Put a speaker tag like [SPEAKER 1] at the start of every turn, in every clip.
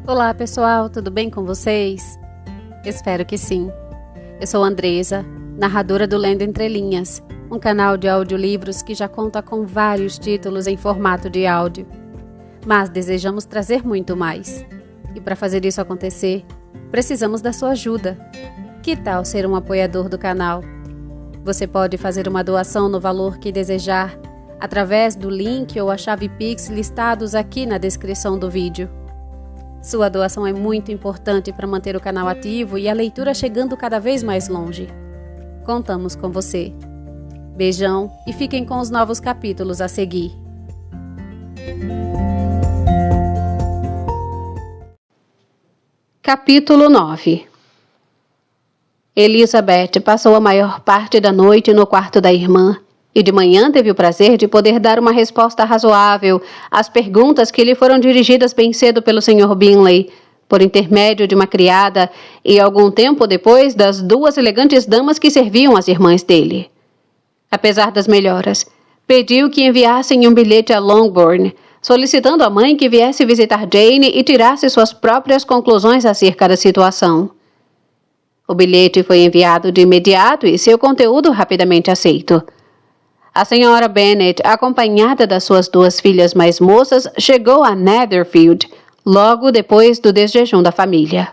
[SPEAKER 1] Olá pessoal, tudo bem com vocês? Espero que sim. Eu sou Andresa, narradora do Lendo Entre Linhas, um canal de audiolivros que já conta com vários títulos em formato de áudio. Mas desejamos trazer muito mais. E para fazer isso acontecer, precisamos da sua ajuda. Que tal ser um apoiador do canal? Você pode fazer uma doação no valor que desejar, através do link ou a chave Pix listados aqui na descrição do vídeo. Sua doação é muito importante para manter o canal ativo e a leitura chegando cada vez mais longe. Contamos com você. Beijão e fiquem com os novos capítulos a seguir. Capítulo 9. Elizabeth passou a maior parte da noite no quarto da irmã e de manhã teve o prazer de poder dar uma resposta razoável às perguntas que lhe foram dirigidas bem cedo pelo Sr. Bingley, por intermédio de uma criada e algum tempo depois das duas elegantes damas que serviam as irmãs dele. Apesar das melhoras, pediu que enviassem um bilhete a Longbourn, solicitando à mãe que viesse visitar Jane e tirasse suas próprias conclusões acerca da situação. O bilhete foi enviado de imediato e seu conteúdo rapidamente aceito. A senhora Bennet, acompanhada das suas duas filhas mais moças, chegou a Netherfield, logo depois do desjejum da família.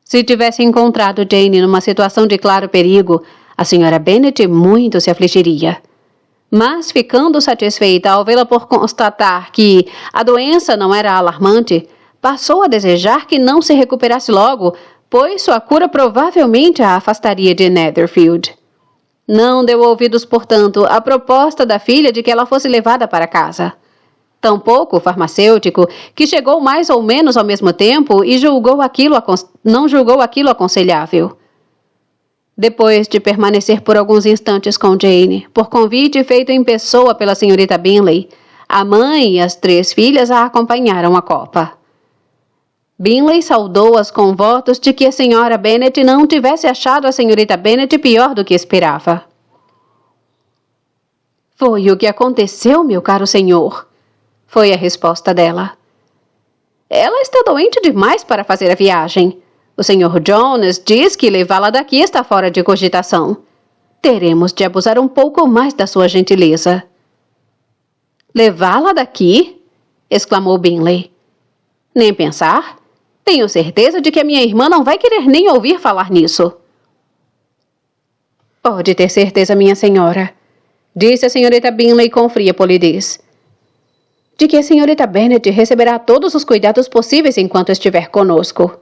[SPEAKER 1] Se tivesse encontrado Jane numa situação de claro perigo, a senhora Bennet muito se afligiria. Mas, ficando satisfeita ao vê-la por constatar que a doença não era alarmante, passou a desejar que não se recuperasse logo, pois sua cura provavelmente a afastaria de Netherfield. Não deu ouvidos, portanto, à proposta da filha de que ela fosse levada para casa. Tampouco o farmacêutico, que chegou mais ou menos ao mesmo tempo e não julgou aquilo aconselhável. Depois de permanecer por alguns instantes com Jane, por convite feito em pessoa pela senhorita Bingley, a mãe e as 3 filhas a acompanharam à copa. Bingley saudou-as com votos de que a senhora Bennet não tivesse achado a senhorita Bennet pior do que esperava. Foi o que aconteceu, meu caro senhor, foi a resposta dela. Ela está doente demais para fazer a viagem. O senhor Jonas diz que levá-la daqui está fora de cogitação. Teremos de abusar um pouco mais da sua gentileza. Levá-la daqui? Exclamou Bingley. Nem pensar. Tenho certeza de que a minha irmã não vai querer nem ouvir falar nisso. Pode ter certeza, minha senhora, disse a senhorita Bingley com fria polidez, de que a senhorita Bennet receberá todos os cuidados possíveis enquanto estiver conosco.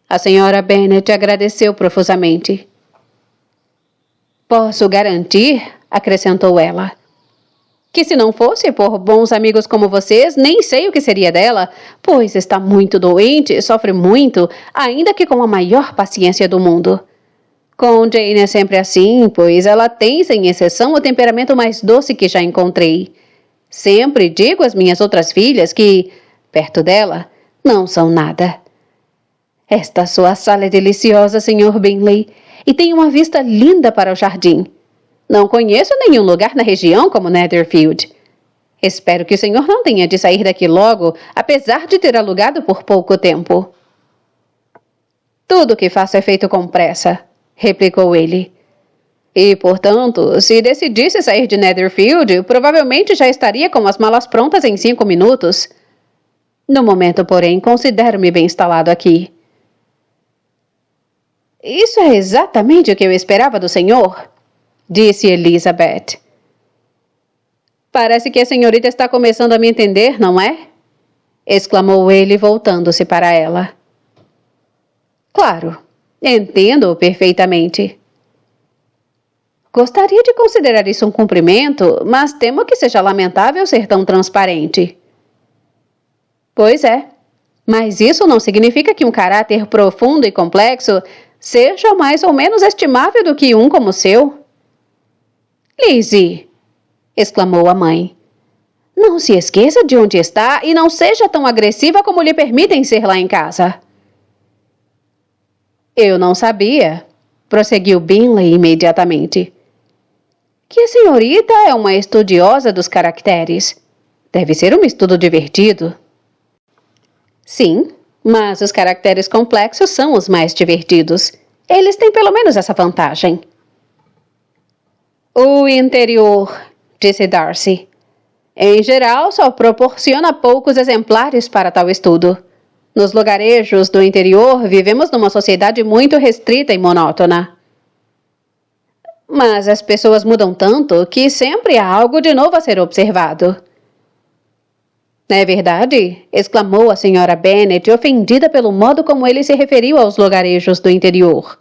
[SPEAKER 1] A senhora Bennet agradeceu profusamente. Posso garantir, acrescentou ela, que se não fosse por bons amigos como vocês, nem sei o que seria dela, pois está muito doente, sofre muito, ainda que com a maior paciência do mundo. Com Jane é sempre assim, pois ela tem, sem exceção, o temperamento mais doce que já encontrei. Sempre digo às minhas outras filhas que, perto dela, não são nada. Esta sua sala é deliciosa, Sr. Bingley, e tem uma vista linda para o jardim. Não conheço nenhum lugar na região como Netherfield. Espero que o senhor não tenha de sair daqui logo, apesar de ter alugado por pouco tempo. Tudo o que faço é feito com pressa, replicou ele. E, portanto, se decidisse sair de Netherfield, provavelmente já estaria com as malas prontas em 5 minutos. No momento, porém, considero-me bem instalado aqui. Isso é exatamente o que eu esperava do senhor, disse Elizabeth. Parece que a senhorita está começando a me entender, não é? Exclamou ele, voltando-se para ela. Claro, entendo-o perfeitamente. Gostaria de considerar isso um cumprimento, mas temo que seja lamentável ser tão transparente. Pois é, mas isso não significa que um caráter profundo e complexo seja mais ou menos estimável do que um como o seu. Lizzie, exclamou a mãe, não se esqueça de onde está e não seja tão agressiva como lhe permitem ser lá em casa. Eu não sabia, prosseguiu Bingley imediatamente, que a senhorita é uma estudiosa dos caracteres. Deve ser um estudo divertido. Sim, mas os caracteres complexos são os mais divertidos. Eles têm pelo menos essa vantagem. O interior, disse Darcy, em geral só proporciona poucos exemplares para tal estudo. Nos lugarejos do interior, vivemos numa sociedade muito restrita e monótona. Mas as pessoas mudam tanto que sempre há algo de novo a ser observado. É verdade? Exclamou a senhora Bennet, ofendida pelo modo como ele se referiu aos lugarejos do interior.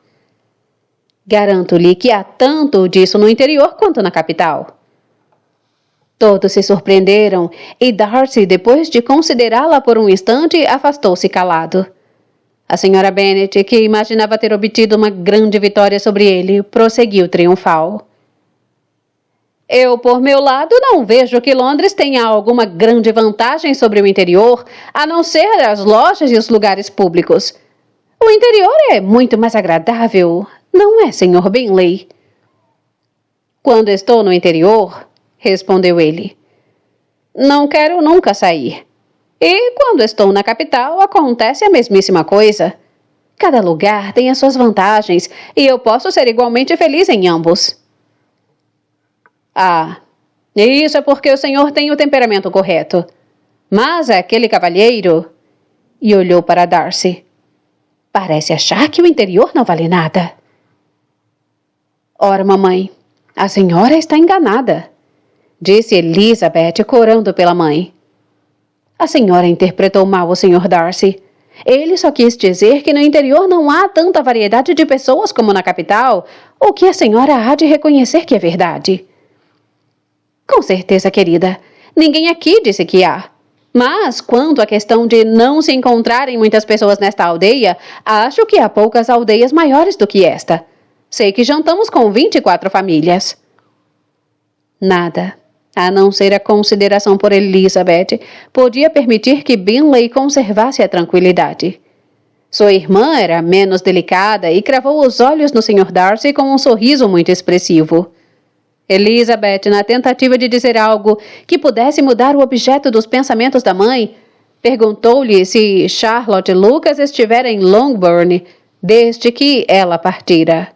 [SPEAKER 1] Garanto-lhe que há tanto disso no interior quanto na capital. Todos se surpreenderam e Darcy, depois de considerá-la por um instante, afastou-se calado. A senhora Bennet, que imaginava ter obtido uma grande vitória sobre ele, prosseguiu triunfal. Eu, por meu lado, não vejo que Londres tenha alguma grande vantagem sobre o interior, a não ser as lojas e os lugares públicos. O interior é muito mais agradável, não é, Sr. Bingley? Quando estou no interior, respondeu ele, não quero nunca sair. E quando estou na capital, acontece a mesmíssima coisa. Cada lugar tem as suas vantagens e eu posso ser igualmente feliz em ambos. Ah, isso é porque o senhor tem o temperamento correto. Mas aquele cavalheiro... E olhou para Darcy. Parece achar que o interior não vale nada. Ora, mamãe, a senhora está enganada, disse Elizabeth, corando pela mãe. A senhora interpretou mal o Sr. Darcy. Ele só quis dizer que no interior não há tanta variedade de pessoas como na capital, o que a senhora há de reconhecer que é verdade. Com certeza, querida. Ninguém aqui disse que há. Mas, quanto à questão de não se encontrarem muitas pessoas nesta aldeia, acho que há poucas aldeias maiores do que esta. Sei que jantamos com 24 famílias. Nada, a não ser a consideração por Elizabeth, podia permitir que Bingley conservasse a tranquilidade. Sua irmã era menos delicada e cravou os olhos no Sr. Darcy com um sorriso muito expressivo. Elizabeth, na tentativa de dizer algo que pudesse mudar o objeto dos pensamentos da mãe, perguntou-lhe se Charlotte Lucas estivera em Longbourn desde que ela partira.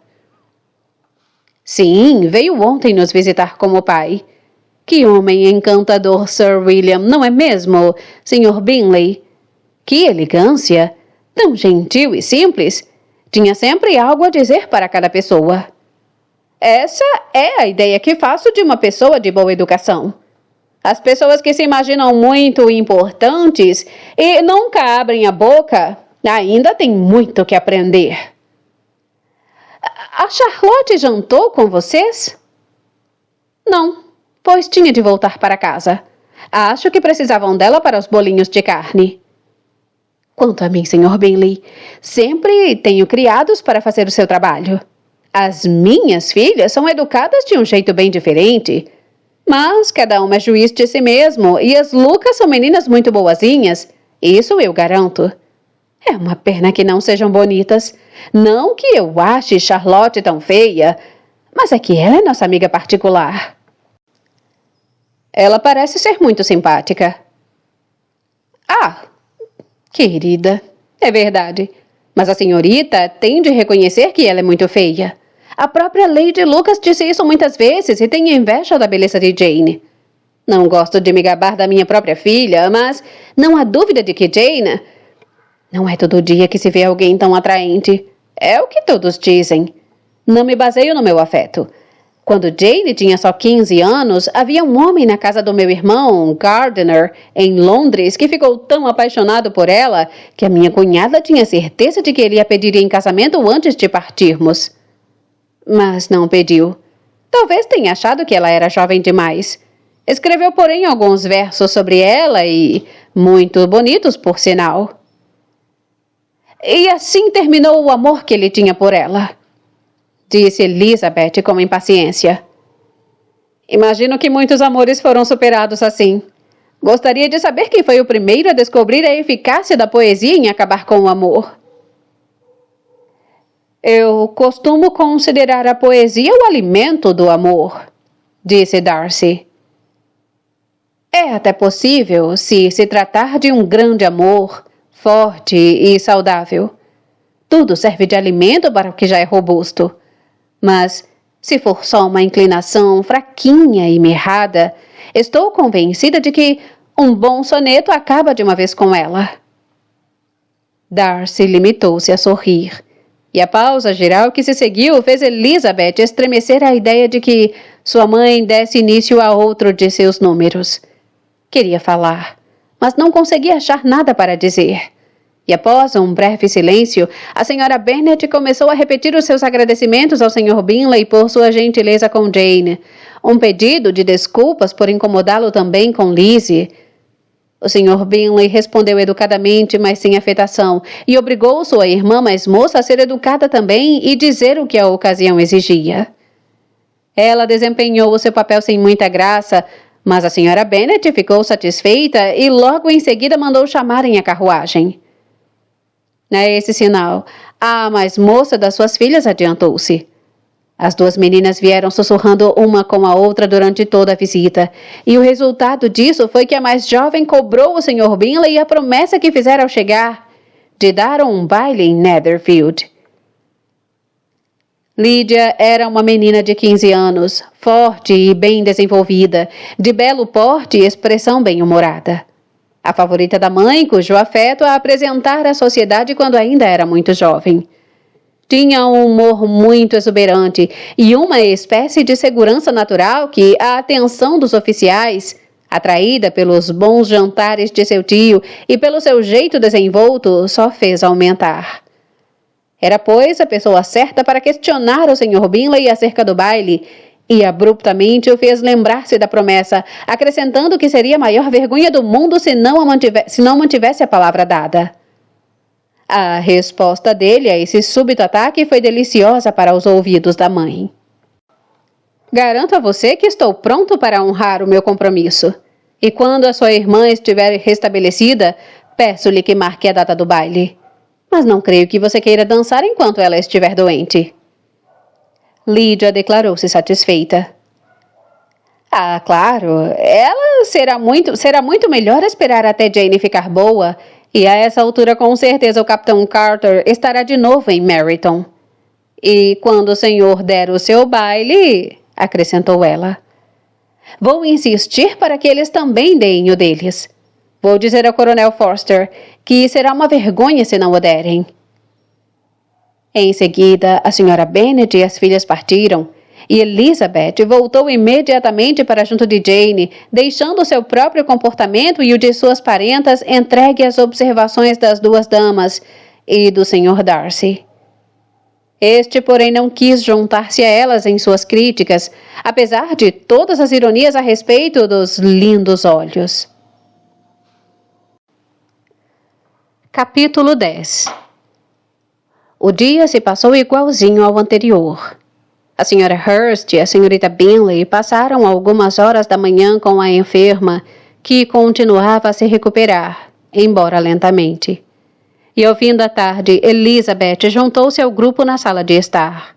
[SPEAKER 1] Sim, veio ontem nos visitar como pai. Que homem encantador, Sir William, não é mesmo, Sr. Bingley? Que elegância! Tão gentil e simples! Tinha sempre algo a dizer para cada pessoa. Essa é a ideia que faço de uma pessoa de boa educação. As pessoas que se imaginam muito importantes e nunca abrem a boca ainda têm muito que aprender. A Charlotte jantou com vocês? Não, pois tinha de voltar para casa. Acho que precisavam dela para os bolinhos de carne. Quanto a mim, Sr. Bingley, sempre tenho criados para fazer o seu trabalho. As minhas filhas são educadas de um jeito bem diferente. Mas cada uma é juiz de si mesmo e as Lucas são meninas muito boazinhas. Isso eu garanto. É uma pena que não sejam bonitas. Não que eu ache Charlotte tão feia, mas é que ela é nossa amiga particular. Ela parece ser muito simpática. Ah, querida, é verdade. Mas a senhorita tem de reconhecer que ela é muito feia. A própria Lady Lucas disse isso muitas vezes e tem inveja da beleza de Jane. Não gosto de me gabar da minha própria filha, mas não há dúvida de que Jane... Não é todo dia que se vê alguém tão atraente. É o que todos dizem. Não me baseio no meu afeto. Quando Jane tinha só 15 anos, havia um homem na casa do meu irmão, Gardiner, em Londres, que ficou tão apaixonado por ela que a minha cunhada tinha certeza de que ele ia pedir em casamento antes de partirmos. Mas não pediu. Talvez tenha achado que ela era jovem demais. Escreveu, porém, alguns versos sobre ela e... muito bonitos, por sinal. E assim terminou o amor que ele tinha por ela, disse Elizabeth com impaciência. Imagino que muitos amores foram superados assim. Gostaria de saber quem foi o primeiro a descobrir a eficácia da poesia em acabar com o amor. Eu costumo considerar a poesia o alimento do amor, disse Darcy. É até possível, se tratar de um grande amor, forte e saudável. Tudo serve de alimento para o que já é robusto. Mas, se for só uma inclinação fraquinha e mirrada, estou convencida de que um bom soneto acaba de uma vez com ela. Darcy limitou-se a sorrir, e a pausa geral que se seguiu fez Elizabeth estremecer à ideia de que sua mãe desse início a outro de seus números. Queria falar, mas não conseguia achar nada para dizer. E após um breve silêncio, a senhora Bennet começou a repetir os seus agradecimentos ao Sr. Bingley por sua gentileza com Jane, um pedido de desculpas por incomodá-lo também com Lizzie. O Sr. Bingley respondeu educadamente, mas sem afetação, e obrigou sua irmã mais moça a ser educada também e dizer o que a ocasião exigia. Ela desempenhou o seu papel sem muita graça, mas a senhora Bennet ficou satisfeita e logo em seguida mandou chamarem a carruagem. A esse sinal, a mais moça das suas filhas adiantou-se. As duas meninas vieram sussurrando uma com a outra durante toda a visita, e o resultado disso foi que a mais jovem cobrou o Sr. Bingley a promessa que fizera ao chegar, de dar um baile em Netherfield. Lydia era uma menina de 15 anos, forte e bem desenvolvida, de belo porte e expressão bem-humorada. A favorita da mãe, cujo afeto a apresentara à sociedade quando ainda era muito jovem. Tinha um humor muito exuberante e uma espécie de segurança natural que a atenção dos oficiais, atraída pelos bons jantares de seu tio e pelo seu jeito desenvolto, só fez aumentar. Era, pois, a pessoa certa para questionar o Sr. Bingley acerca do baile, e abruptamente o fez lembrar-se da promessa, acrescentando que seria a maior vergonha do mundo se não mantivesse a palavra dada. A resposta dele a esse súbito ataque foi deliciosa para os ouvidos da mãe. Garanto a você que estou pronto para honrar o meu compromisso. E quando a sua irmã estiver restabelecida, peço-lhe que marque a data do baile. Mas não creio que você queira dançar enquanto ela estiver doente. Lydia declarou-se satisfeita. Ah, claro, ela será muito melhor esperar até Jane ficar boa, e a essa altura com certeza o Capitão Carter estará de novo em Meryton. E quando o senhor der o seu baile, acrescentou ela, vou insistir para que eles também deem o deles. Vou dizer ao Coronel Forster que será uma vergonha se não o derem. Em seguida, a senhora Bennet e as filhas partiram, e Elizabeth voltou imediatamente para junto de Jane, deixando seu próprio comportamento e o de suas parentas entregue às observações das duas damas e do Sr. Darcy. Este, porém, não quis juntar-se a elas em suas críticas, apesar de todas as ironias a respeito dos lindos olhos. Capítulo 10. O dia se passou igualzinho ao anterior. A senhora Hurst e a senhorita Bingley passaram algumas horas da manhã com a enferma, que continuava a se recuperar, embora lentamente. E ao fim da tarde, Elizabeth juntou-se ao grupo na sala de estar.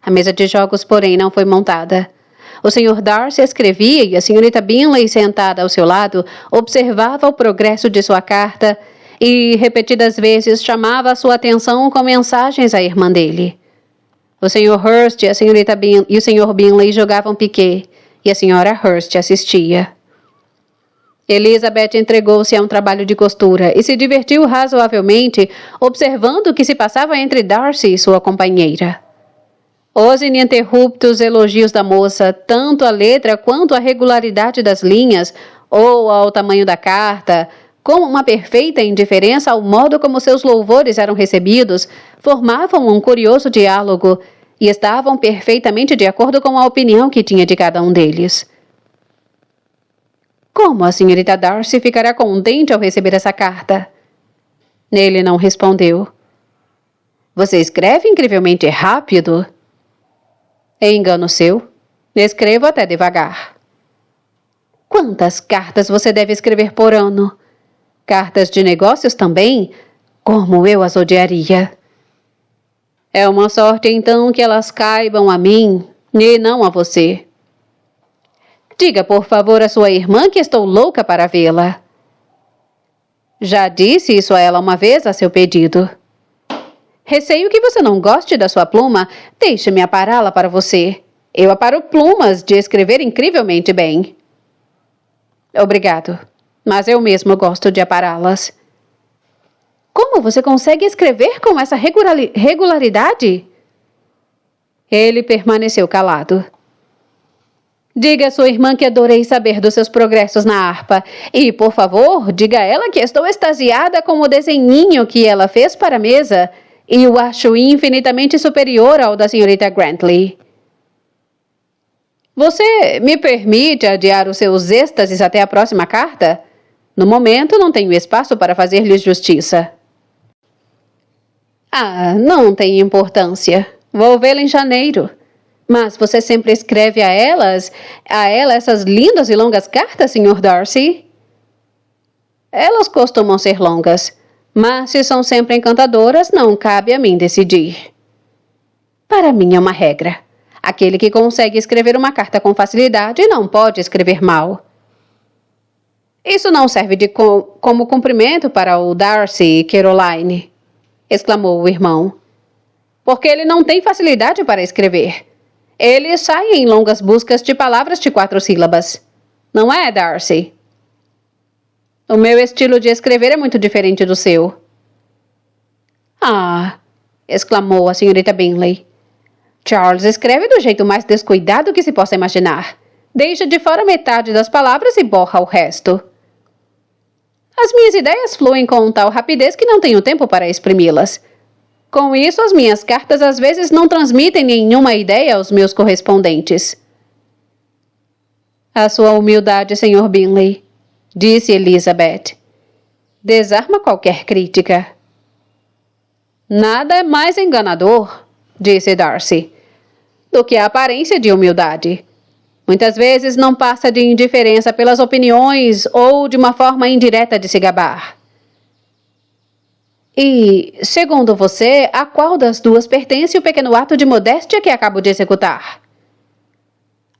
[SPEAKER 1] A mesa de jogos, porém, não foi montada. O Sr. Darcy escrevia e a senhorita Bingley, sentada ao seu lado, observava o progresso de sua carta e repetidas vezes chamava a sua atenção com mensagens à irmã dele. O Sr. Hurst e a senhorita e o Sr. Bingley jogavam piquet, e a senhora Hurst assistia. Elizabeth entregou-se a um trabalho de costura e se divertiu razoavelmente observando o que se passava entre Darcy e sua companheira. Os ininterruptos elogios da moça, tanto à letra quanto à regularidade das linhas, ou ao tamanho da carta, com uma perfeita indiferença ao modo como seus louvores eram recebidos, formavam um curioso diálogo e estavam perfeitamente de acordo com a opinião que tinha de cada um deles. Como a senhorita Darcy ficará contente ao receber essa carta? Ele não respondeu. Você escreve incrivelmente rápido? É engano seu. Escrevo até devagar. Quantas cartas você deve escrever por ano? Cartas de negócios também? Como eu as odiaria. É uma sorte, então, que elas caibam a mim e não a você. Diga, por favor, à sua irmã que estou louca para vê-la. Já disse isso a ela uma vez a seu pedido. Receio que você não goste da sua pluma. Deixe-me apará-la para você. Eu aparo plumas de escrever incrivelmente bem. Obrigado, mas eu mesmo gosto de apará-las. Como você consegue escrever com essa regularidade? Ele permaneceu calado. Diga à sua irmã que adorei saber dos seus progressos na harpa. E, por favor, diga a ela que estou extasiada com o desenhinho que ela fez para a mesa e o acho infinitamente superior ao da senhorita Grantley. Você me permite adiar os seus êxtases até a próxima carta? No momento, não tenho espaço para fazer-lhes justiça. Ah, não tem importância. Vou vê-la em janeiro. Mas você sempre escreve a ela essas lindas e longas cartas, Sr. Darcy? Elas costumam ser longas, mas se são sempre encantadoras, não cabe a mim decidir. Para mim é uma regra. Aquele que consegue escrever uma carta com facilidade não pode escrever mal. Isso não serve como cumprimento para o Darcy, Caroline, exclamou o irmão. Porque ele não tem facilidade para escrever. Ele sai em longas buscas de palavras de 4 sílabas. Não é, Darcy? O meu estilo de escrever é muito diferente do seu. Ah, exclamou a senhorita Bingley. Charles escreve do jeito mais descuidado que se possa imaginar. Deixa de fora metade das palavras e borra o resto. As minhas ideias fluem com tal rapidez que não tenho tempo para exprimi-las. Com isso, as minhas cartas às vezes não transmitem nenhuma ideia aos meus correspondentes. A sua humildade, Sr. Bingley, disse Elizabeth, desarma qualquer crítica. Nada é mais enganador, disse Darcy, do que a aparência de humildade. Muitas vezes não passa de indiferença pelas opiniões ou de uma forma indireta de se gabar. E, segundo você, a qual das duas pertence o pequeno ato de modéstia que acabo de executar?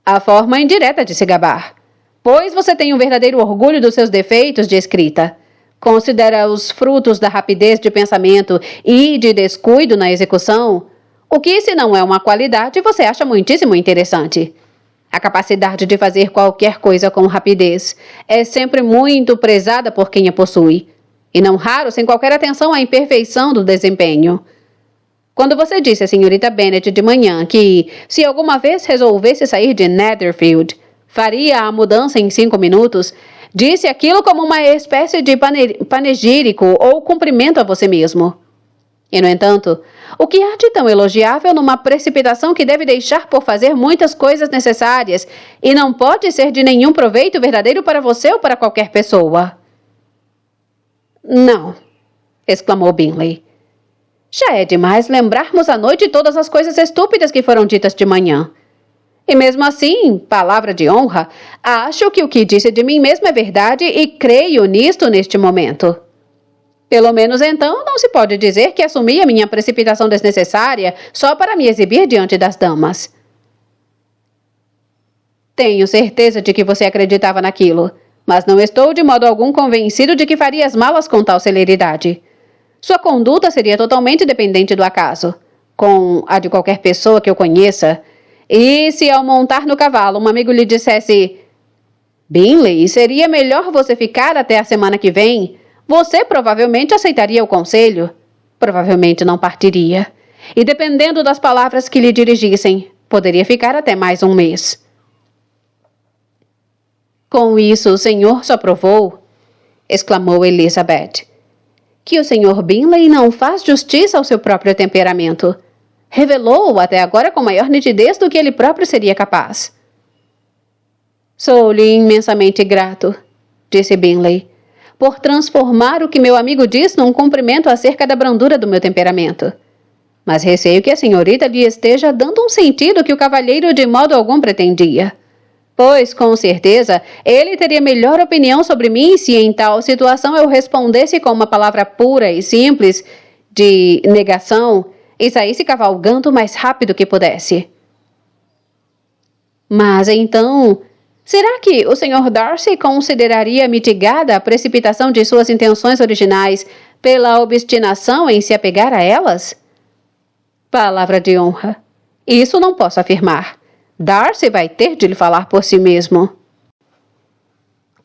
[SPEAKER 1] A forma indireta de se gabar, pois você tem um verdadeiro orgulho dos seus defeitos de escrita. Considera os frutos da rapidez de pensamento e de descuido na execução, o que, se não é uma qualidade, você acha muitíssimo interessante. A capacidade de fazer qualquer coisa com rapidez é sempre muito prezada por quem a possui, e não raro sem qualquer atenção à imperfeição do desempenho. Quando você disse à senhorita Bennet de manhã que, se alguma vez resolvesse sair de Netherfield, faria a mudança em 5 minutos, disse aquilo como uma espécie de panegírico ou cumprimento a você mesmo. E, no entanto, o que há de tão elogiável numa precipitação que deve deixar por fazer muitas coisas necessárias e não pode ser de nenhum proveito verdadeiro para você ou para qualquer pessoa? Não, exclamou Bingley. Já é demais lembrarmos à noite todas as coisas estúpidas que foram ditas de manhã. E mesmo assim, palavra de honra, acho que o que disse de mim mesmo é verdade e creio nisto neste momento. Pelo menos então não se pode dizer que assumi a minha precipitação desnecessária só para me exibir diante das damas. Tenho certeza de que você acreditava naquilo, mas não estou de modo algum convencido de que faria as malas com tal celeridade. Sua conduta seria totalmente dependente do acaso, com a de qualquer pessoa que eu conheça. E se ao montar no cavalo um amigo lhe dissesse: Bingley, seria melhor você ficar até a semana que vem, você provavelmente aceitaria o conselho. Provavelmente não partiria. E dependendo das palavras que lhe dirigissem, poderia ficar até mais um mês. Com isso, o senhor só provou, exclamou Elizabeth, que o Sr. Bingley não faz justiça ao seu próprio temperamento. Revelou-o até agora com maior nitidez do que ele próprio seria capaz. Sou-lhe imensamente grato, disse Bingley, por transformar o que meu amigo diz num cumprimento acerca da brandura do meu temperamento. Mas receio que a senhorita lhe esteja dando um sentido que o cavalheiro de modo algum pretendia. Pois, com certeza, ele teria melhor opinião sobre mim se em tal situação eu respondesse com uma palavra pura e simples de negação e saísse cavalgando o mais rápido que pudesse. Mas então, Será que o Sr. Darcy consideraria mitigada a precipitação de suas intenções originais pela obstinação em se apegar a elas? Palavra de honra. Isso não posso afirmar. Darcy vai ter de lhe falar por si mesmo.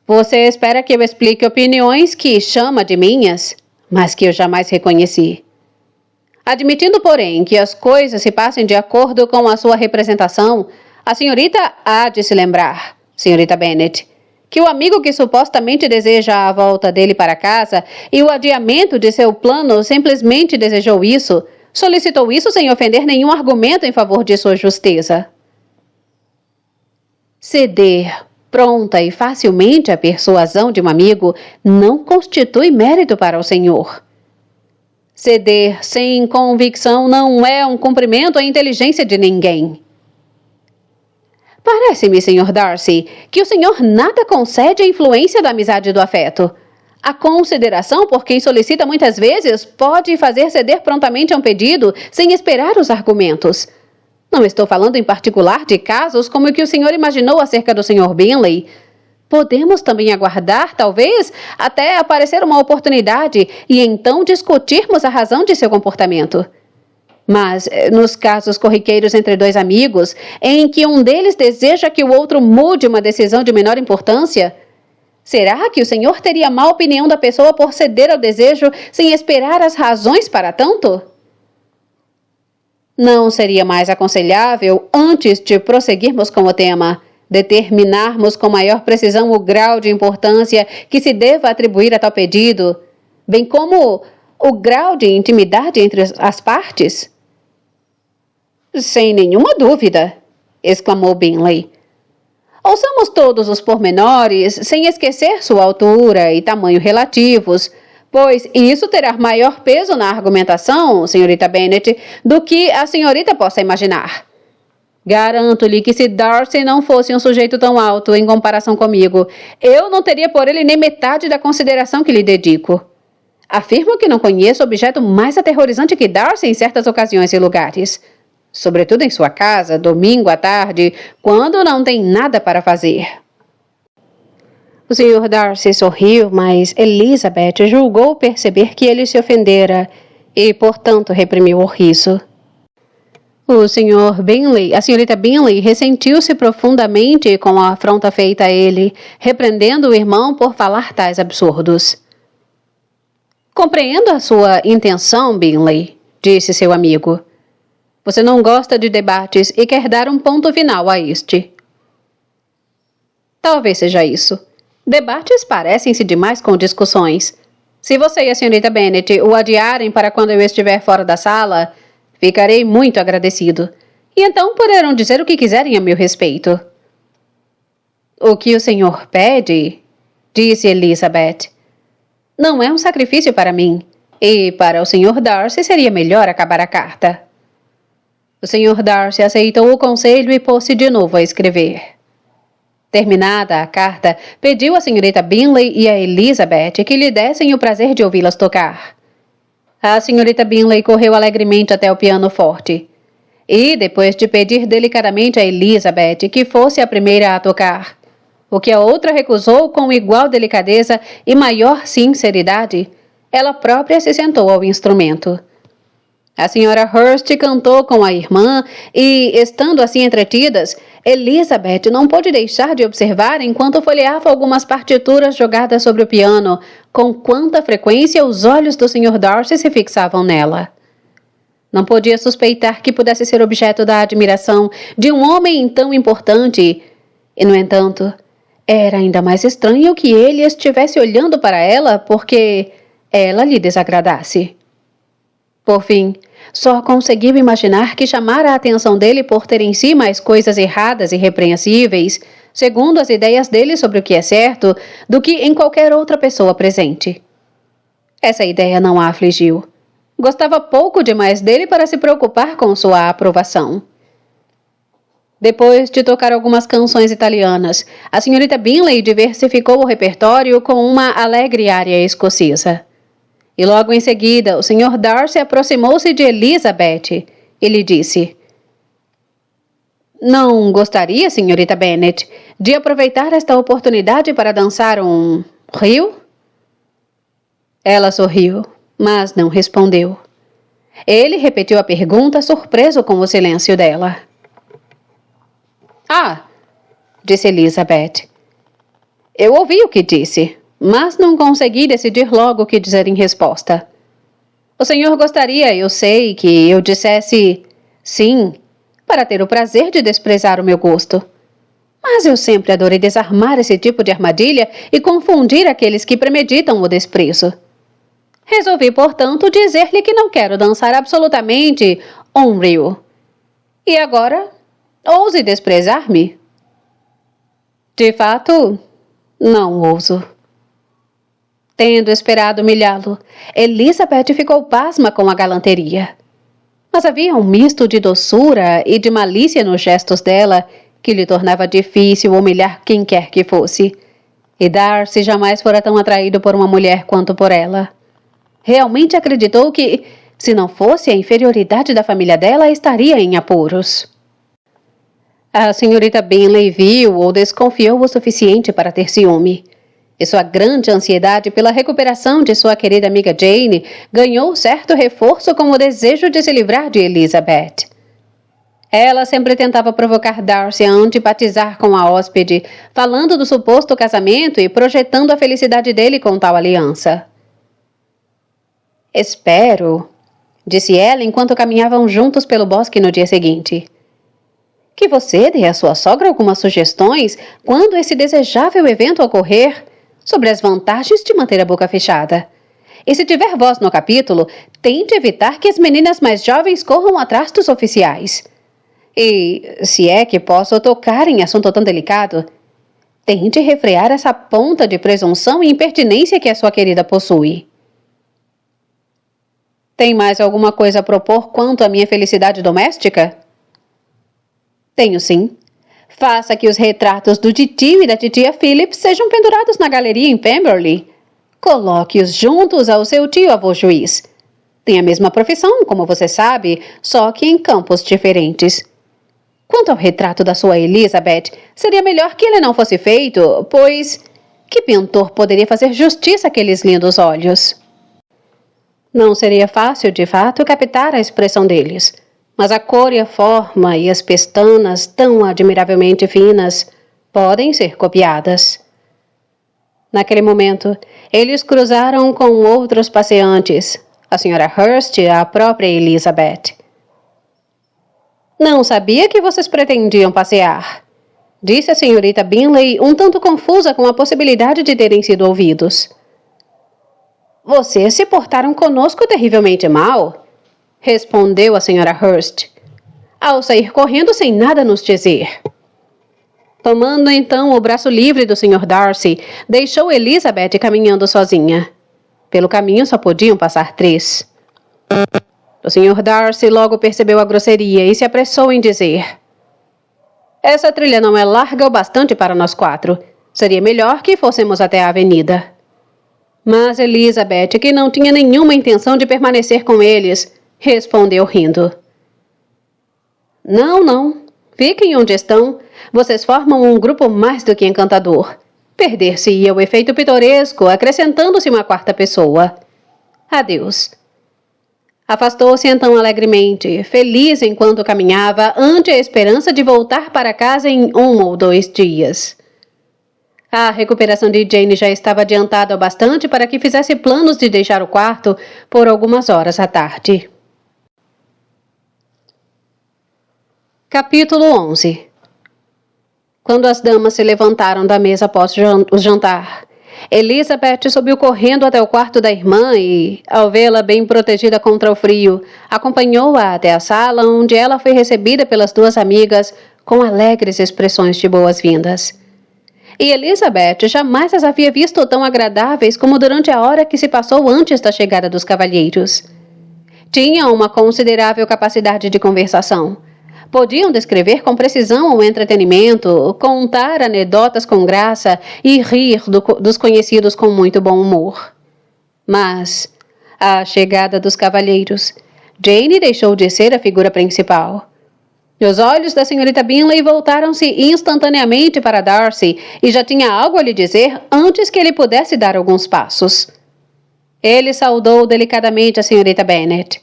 [SPEAKER 1] Você espera que eu explique opiniões que chama de minhas, mas que eu jamais reconheci. Admitindo, porém, que as coisas se passem de acordo com a sua representação, a senhorita há de se lembrar, senhorita Bennet, que o amigo que supostamente deseja a volta dele para casa e o adiamento de seu plano simplesmente desejou isso, solicitou isso sem ofender nenhum argumento em favor de sua justeza. Ceder pronta e facilmente à persuasão de um amigo não constitui mérito para o senhor. Ceder sem convicção não é um cumprimento à inteligência de ninguém. Parece-me, Sr. Darcy, que o senhor nada concede à influência da amizade e do afeto. A consideração por quem solicita muitas vezes pode fazer ceder prontamente a um pedido sem esperar os argumentos. Não estou falando em particular de casos como o que o senhor imaginou acerca do Sr. Bingley. Podemos também aguardar, talvez, até aparecer uma oportunidade e então discutirmos a razão de seu comportamento. Mas, nos casos corriqueiros entre dois amigos, em que um deles deseja que o outro mude uma decisão de menor importância, será que o senhor teria má opinião da pessoa por ceder ao desejo sem esperar as razões para tanto? Não seria mais aconselhável, antes de prosseguirmos com o tema, determinarmos com maior precisão o grau de importância que se deva atribuir a tal pedido, bem como o grau de intimidade entre as partes? Sem nenhuma dúvida, exclamou Bingley. Ouçamos todos os pormenores, sem esquecer sua altura e tamanho relativos, pois isso terá maior peso na argumentação, senhorita Bennet, do que a senhorita possa imaginar. Garanto-lhe que se Darcy não fosse um sujeito tão alto em comparação comigo, eu não teria por ele nem metade da consideração que lhe dedico. Afirmo que não conheço objeto mais aterrorizante que Darcy em certas ocasiões e lugares. Sobretudo em sua casa, domingo à tarde, quando não tem nada para fazer. O Sr. Darcy sorriu, mas Elizabeth julgou perceber que ele se ofendera e, portanto, reprimiu o riso. O Sr. Bingley, a senhorita Bingley, ressentiu-se profundamente com a afronta feita a ele, repreendendo o irmão por falar tais absurdos. Compreendo a sua intenção, Bingley, disse seu amigo. Você não gosta de debates e quer dar um ponto final a este. Talvez seja isso. Debates parecem-se demais com discussões. Se você e a senhorita Bennet o adiarem para quando eu estiver fora da sala, ficarei muito agradecido. E então poderão dizer o que quiserem a meu respeito. O que o senhor pede, disse Elizabeth, não é um sacrifício para mim, e para o Sr. Darcy seria melhor acabar a carta. O Sr. Darcy aceitou o conselho e pôs-se de novo a escrever. Terminada a carta, pediu à senhorita Bingley e a Elizabeth que lhe dessem o prazer de ouvi-las tocar. A senhorita Bingley correu alegremente até o pianoforte. E, depois de pedir delicadamente a Elizabeth que fosse a primeira a tocar, o que a outra recusou com igual delicadeza e maior sinceridade, ela própria se sentou ao instrumento. A senhora Hurst cantou com a irmã e, estando assim entretidas, Elizabeth não pôde deixar de observar, enquanto folheava algumas partituras jogadas sobre o piano, com quanta frequência os olhos do Sr. Darcy se fixavam nela. Não podia suspeitar que pudesse ser objeto da admiração de um homem tão importante, e, no entanto, era ainda mais estranho que ele estivesse olhando para ela porque ela lhe desagradasse. Por fim, só conseguiu imaginar que chamara a atenção dele por ter em si mais coisas erradas e repreensíveis, segundo as ideias dele sobre o que é certo, do que em qualquer outra pessoa presente. Essa ideia não a afligiu. Gostava pouco demais dele para se preocupar com sua aprovação. Depois de tocar algumas canções italianas, a senhorita Bingley diversificou o repertório com uma alegre área escocesa. E logo em seguida, o Sr. Darcy aproximou-se de Elizabeth e lhe disse: Não gostaria, senhorita Bennet, de aproveitar esta oportunidade para dançar um rio? Ela sorriu, mas não respondeu. Ele repetiu a pergunta, surpreso com o silêncio dela. Ah, disse Elizabeth. Eu ouvi o que disse, mas não consegui decidir logo o que dizer em resposta. O senhor gostaria, eu sei, que eu dissesse sim, para ter o prazer de desprezar o meu gosto. Mas eu sempre adorei desarmar esse tipo de armadilha e confundir aqueles que premeditam o desprezo. Resolvi, portanto, dizer-lhe que não quero dançar absolutamente um rio. E agora, ouse desprezar-me? De fato, não ouso. Tendo esperado humilhá-lo, Elizabeth ficou pasma com a galanteria. Mas havia um misto de doçura e de malícia nos gestos dela que lhe tornava difícil humilhar quem quer que fosse. E Darcy jamais fora tão atraído por uma mulher quanto por ela. Realmente acreditou que, se não fosse a inferioridade da família dela, estaria em apuros. A senhorita Bingley viu ou desconfiou o suficiente para ter ciúme. E sua grande ansiedade pela recuperação de sua querida amiga Jane ganhou certo reforço com o desejo de se livrar de Elizabeth. Ela sempre tentava provocar Darcy a antipatizar com a hóspede, falando do suposto casamento e projetando a felicidade dele com tal aliança. Espero, disse ela enquanto caminhavam juntos pelo bosque no dia seguinte, que você dê à sua sogra algumas sugestões quando esse desejável evento ocorrer sobre as vantagens de manter a boca fechada. E se tiver voz no capítulo, tente evitar que as meninas mais jovens corram atrás dos oficiais. E, se é que posso tocar em assunto tão delicado, tente refrear essa ponta de presunção e impertinência que a sua querida possui. Tem mais alguma coisa a propor quanto à minha felicidade doméstica? Tenho sim. Faça que os retratos do titio e da titia Phillips sejam pendurados na galeria em Pemberley. Coloque-os juntos ao seu tio-avô juiz. Tem a mesma profissão, como você sabe, só que em campos diferentes. Quanto ao retrato da sua Elizabeth, seria melhor que ele não fosse feito, pois que pintor poderia fazer justiça àqueles lindos olhos? Não seria fácil, de fato, captar a expressão deles. Mas a cor e a forma e as pestanas, tão admiravelmente finas, podem ser copiadas. Naquele momento, eles cruzaram com outros passeantes, a Sra. Hurst e a própria Elizabeth. Não sabia que vocês pretendiam passear, disse a senhorita Bingley, um tanto confusa com a possibilidade de terem sido ouvidos. Vocês se portaram conosco terrivelmente mal, respondeu a Sra. Hurst, ao sair correndo sem nada nos dizer. Tomando então o braço livre do Sr. Darcy, deixou Elizabeth caminhando sozinha. Pelo caminho só podiam passar 3. O Sr. Darcy logo percebeu a grosseria e se apressou em dizer: Essa trilha não é larga o bastante para nós 4. Seria melhor que fôssemos até a avenida. Mas Elizabeth, que não tinha nenhuma intenção de permanecer com eles, respondeu rindo. Não. Fiquem onde estão. Vocês formam um grupo mais do que encantador. Perder-se-ia o efeito pitoresco, acrescentando-se uma 4ª pessoa. Adeus. Afastou-se então alegremente, feliz enquanto caminhava, ante a esperança de voltar para casa em 1 ou 2 dias. A recuperação de Jane já estava adiantada o bastante para que fizesse planos de deixar o quarto por algumas horas à tarde. Capítulo 11. Quando as damas se levantaram da mesa após o jantar, Elizabeth subiu correndo até o quarto da irmã e, ao vê-la bem protegida contra o frio, acompanhou-a até a sala, onde ela foi recebida pelas 2 amigas com alegres expressões de boas-vindas. E Elizabeth jamais as havia visto tão agradáveis como durante a hora que se passou antes da chegada dos cavalheiros. Tinham uma considerável capacidade de conversação. Podiam descrever com precisão o entretenimento, contar anedotas com graça e rir dos conhecidos com muito bom humor. Mas, à chegada dos cavalheiros, Jane deixou de ser a figura principal. Os olhos da senhorita Bingley voltaram-se instantaneamente para Darcy e já tinha algo a lhe dizer antes que ele pudesse dar alguns passos. Ele saudou delicadamente a senhorita Bennet.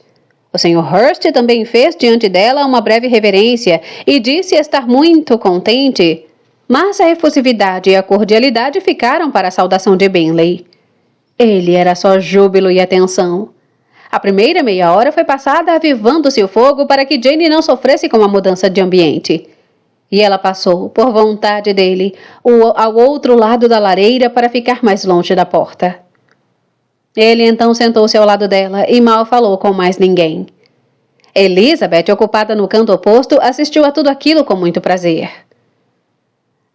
[SPEAKER 1] O Sr. Hurst também fez diante dela uma breve reverência e disse estar muito contente, mas a efusividade e a cordialidade ficaram para a saudação de Bingley. Ele era só júbilo e atenção. A primeira meia hora foi passada avivando-se o fogo para que Jane não sofresse com a mudança de ambiente. E ela passou, por vontade dele, ao outro lado da lareira para ficar mais longe da porta. Ele então sentou-se ao lado dela e mal falou com mais ninguém. Elizabeth, ocupada no canto oposto, assistiu a tudo aquilo com muito prazer.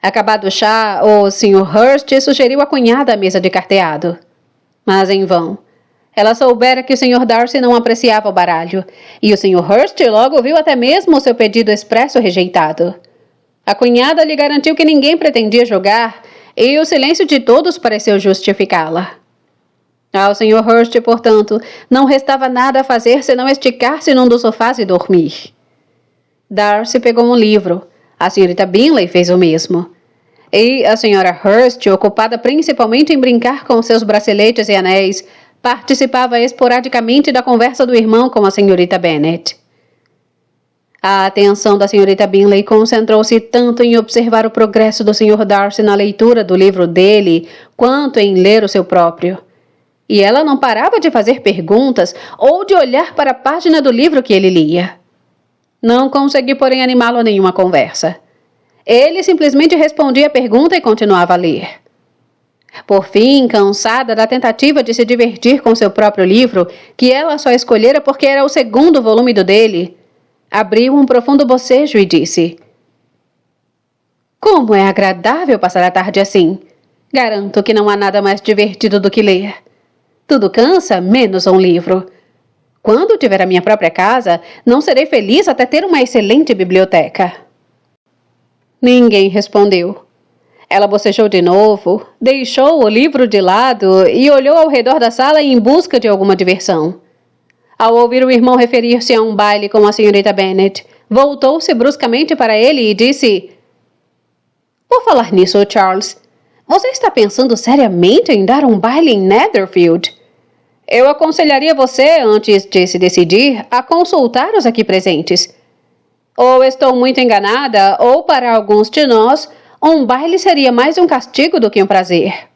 [SPEAKER 1] Acabado o chá, o Sr. Hurst sugeriu a cunhada à mesa de carteado. Mas em vão. Ela soubera que o Sr. Darcy não apreciava o baralho, e o Sr. Hurst logo viu até mesmo o seu pedido expresso rejeitado. A cunhada lhe garantiu que ninguém pretendia jogar, e o silêncio de todos pareceu justificá-la. Ao Sr. Hurst, portanto, não restava nada a fazer senão esticar-se num dos sofás e dormir. Darcy pegou um livro. A senhorita Bingley fez o mesmo. E a senhora Hurst, ocupada principalmente em brincar com seus braceletes e anéis, participava esporadicamente da conversa do irmão com a senhorita Bennet. A atenção da senhorita Bingley concentrou-se tanto em observar o progresso do Sr. Darcy na leitura do livro dele, quanto em ler o seu próprio. E ela não parava de fazer perguntas ou de olhar para a página do livro que ele lia. Não consegui, porém, animá-lo a nenhuma conversa. Ele simplesmente respondia a pergunta e continuava a ler. Por fim, cansada da tentativa de se divertir com seu próprio livro, que ela só escolhera porque era o segundo volume do dele, abriu um profundo bocejo e disse: "Como é agradável passar a tarde assim! Garanto que não há nada mais divertido do que ler. Tudo cansa, menos um livro. Quando tiver a minha própria casa, não serei feliz até ter uma excelente biblioteca." Ninguém respondeu. Ela bocejou de novo, deixou o livro de lado e olhou ao redor da sala em busca de alguma diversão. Ao ouvir o irmão referir-se a um baile com a senhorita Bennet, voltou-se bruscamente para ele e disse: "Por falar nisso, Charles, você está pensando seriamente em dar um baile em Netherfield? Eu aconselharia você, antes de se decidir, a consultar os aqui presentes. Ou estou muito enganada, ou para alguns de nós, um baile seria mais um castigo do que um prazer."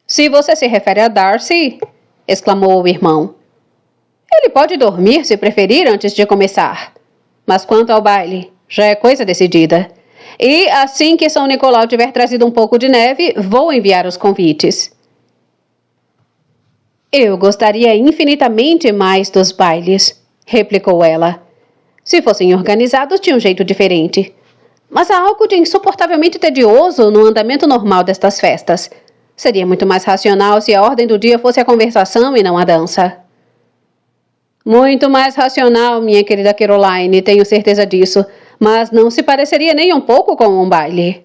[SPEAKER 1] "Se você se refere a Darcy", exclamou o irmão, "ele pode dormir se preferir antes de começar. Mas quanto ao baile, já é coisa decidida. E assim que São Nicolau tiver trazido um pouco de neve, vou enviar os convites." "Eu gostaria infinitamente mais dos bailes", replicou ela. "Se fossem organizados de um jeito diferente. Mas há algo de insuportavelmente tedioso no andamento normal destas festas. Seria muito mais racional se a ordem do dia fosse a conversação e não a dança." "Muito mais racional, minha querida Caroline, tenho certeza disso, mas não se pareceria nem um pouco com um baile."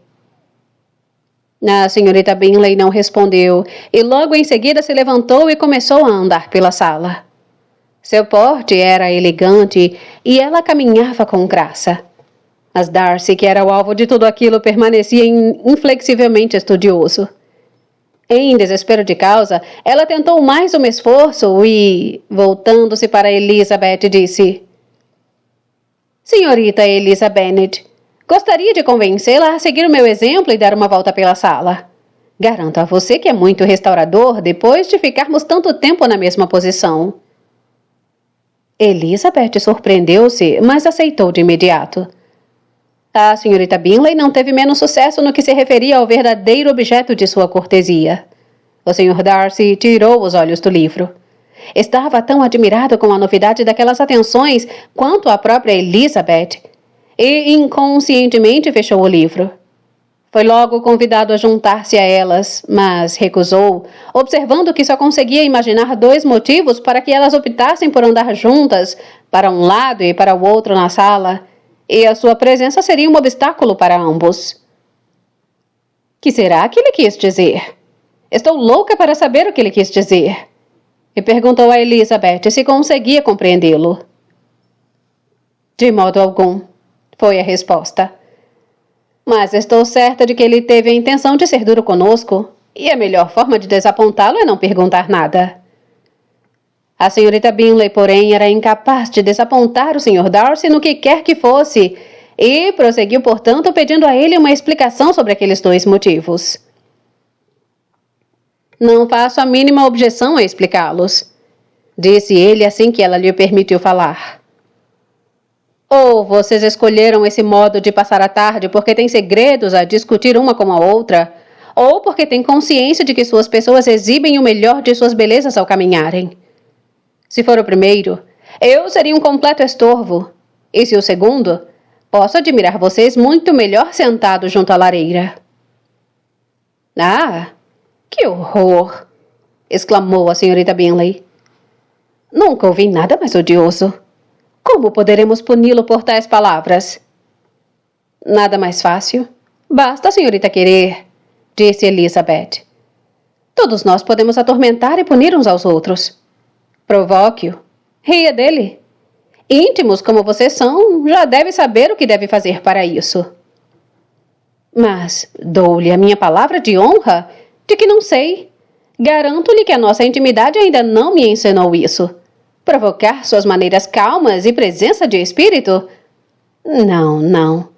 [SPEAKER 1] A senhorita Bingley não respondeu, e logo em seguida se levantou e começou a andar pela sala. Seu porte era elegante e ela caminhava com graça. Mas Darcy, que era o alvo de tudo aquilo, permanecia inflexivelmente estudioso. Em desespero de causa, ela tentou mais um esforço e, voltando-se para Elizabeth, disse: "Senhorita Eliza Bennet, gostaria de convencê-la a seguir o meu exemplo e dar uma volta pela sala. Garanto a você que é muito restaurador depois de ficarmos tanto tempo na mesma posição." Elizabeth surpreendeu-se, mas aceitou de imediato. A senhorita Bingley não teve menos sucesso no que se referia ao verdadeiro objeto de sua cortesia. O Sr. Darcy tirou os olhos do livro. Estava tão admirado com a novidade daquelas atenções quanto a própria Elizabeth, e inconscientemente fechou o livro. Foi logo convidado a juntar-se a elas, mas recusou, observando que só conseguia imaginar 2 motivos para que elas optassem por andar juntas, para um lado e para o outro na sala, e a sua presença seria um obstáculo para ambos. Que será que ele quis dizer? Estou louca para saber o que ele quis dizer. E perguntou a Elizabeth se conseguia compreendê-lo. De modo algum, foi a resposta. Mas estou certa de que ele teve a intenção de ser duro conosco, e a melhor forma de desapontá-lo é não perguntar nada. A senhorita Bingley, porém, era incapaz de desapontar o Sr. Darcy no que quer que fosse, e prosseguiu, portanto, pedindo a ele uma explicação sobre aqueles 2 motivos. Não faço a mínima objeção a explicá-los, disse ele assim que ela lhe permitiu falar. Ou vocês escolheram esse modo de passar a tarde porque têm segredos a discutir uma com a outra, ou porque têm consciência de que suas pessoas exibem o melhor de suas belezas ao caminharem. Se for o primeiro, eu seria um completo estorvo, e se o segundo, posso admirar vocês muito melhor sentados junto à lareira. Ah, que horror! Exclamou a senhorita Bingley. Nunca ouvi nada mais odioso. Como poderemos puni-lo por tais palavras? Nada mais fácil. Basta a senhorita querer, disse Elizabeth. Todos nós podemos atormentar e punir uns aos outros. Provoque-o. Ria dele. Íntimos como vocês são, já deve saber o que deve fazer para isso. Mas dou-lhe a minha palavra de honra de que não sei. Garanto-lhe que a nossa intimidade ainda não me ensinou isso. Provocar suas maneiras calmas e presença de espírito? Não.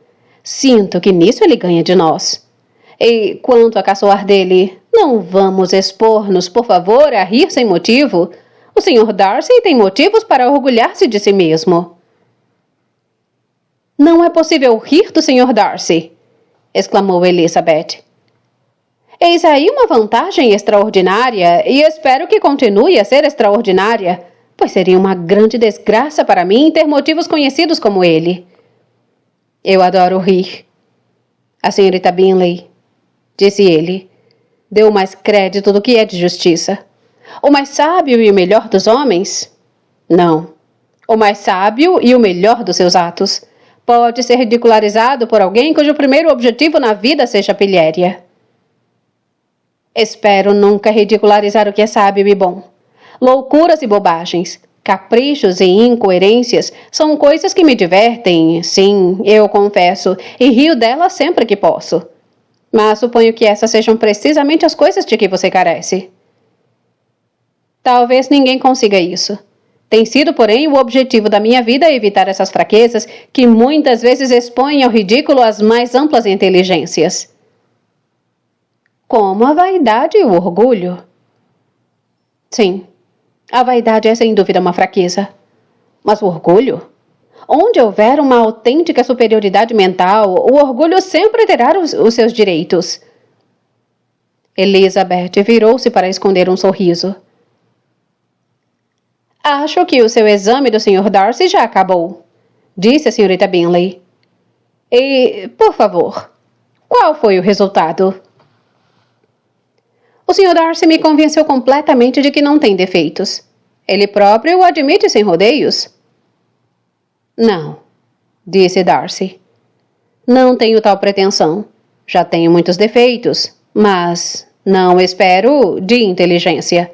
[SPEAKER 1] Sinto que nisso ele ganha de nós. E quanto a caçoar dele, não vamos expor-nos, por favor, a rir sem motivo. O Sr. Darcy tem motivos para orgulhar-se de si mesmo. Não é possível rir do Sr. Darcy, exclamou Elizabeth. Eis aí uma vantagem extraordinária e espero que continue a ser extraordinária, pois seria uma grande desgraça para mim ter motivos conhecidos como ele. Eu adoro rir. A senhorita Bingley, disse ele, deu mais crédito do que é de justiça. O mais sábio e o melhor dos homens? Não. O mais sábio e o melhor dos seus atos pode ser ridicularizado por alguém cujo primeiro objetivo na vida seja a pilhéria. Espero nunca ridicularizar o que é sábio e bom. Loucuras e bobagens, caprichos e incoerências são coisas que me divertem, sim, eu confesso, e rio delas sempre que posso. Mas suponho que essas sejam precisamente as coisas de que você carece. Talvez ninguém consiga isso. Tem sido, porém, o objetivo da minha vida evitar essas fraquezas que muitas vezes expõem ao ridículo as mais amplas inteligências. Como a vaidade e o orgulho. Sim, a vaidade é sem dúvida uma fraqueza. Mas o orgulho? Onde houver uma autêntica superioridade mental, o orgulho sempre terá os seus direitos. Elizabeth virou-se para esconder um sorriso. Acho que o seu exame do Sr. Darcy já acabou, disse a senhorita Bingley. E, por favor, qual foi o resultado? O Sr. Darcy me convenceu completamente de que não tem defeitos. Ele próprio o admite sem rodeios. Não, disse Darcy. Não tenho tal pretensão. Já tenho muitos defeitos, mas não espero de inteligência.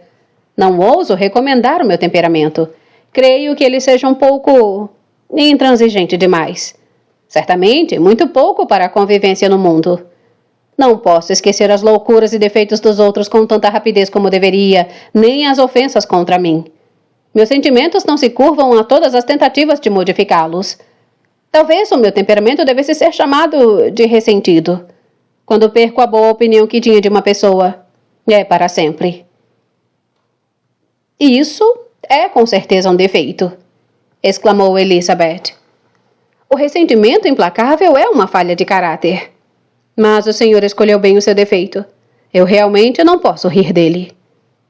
[SPEAKER 1] Não ouso recomendar o meu temperamento. Creio que ele seja um pouco intransigente demais. Certamente, muito pouco para a convivência no mundo. Não posso esquecer as loucuras e defeitos dos outros com tanta rapidez como deveria, nem as ofensas contra mim. Meus sentimentos não se curvam a todas as tentativas de modificá-los. Talvez o meu temperamento devesse ser chamado de ressentido. Quando perco a boa opinião que tinha de uma pessoa, é para sempre. Isso é com certeza um defeito, exclamou Elizabeth. O ressentimento implacável é uma falha de caráter. Mas o senhor escolheu bem o seu defeito. Eu realmente não posso rir dele.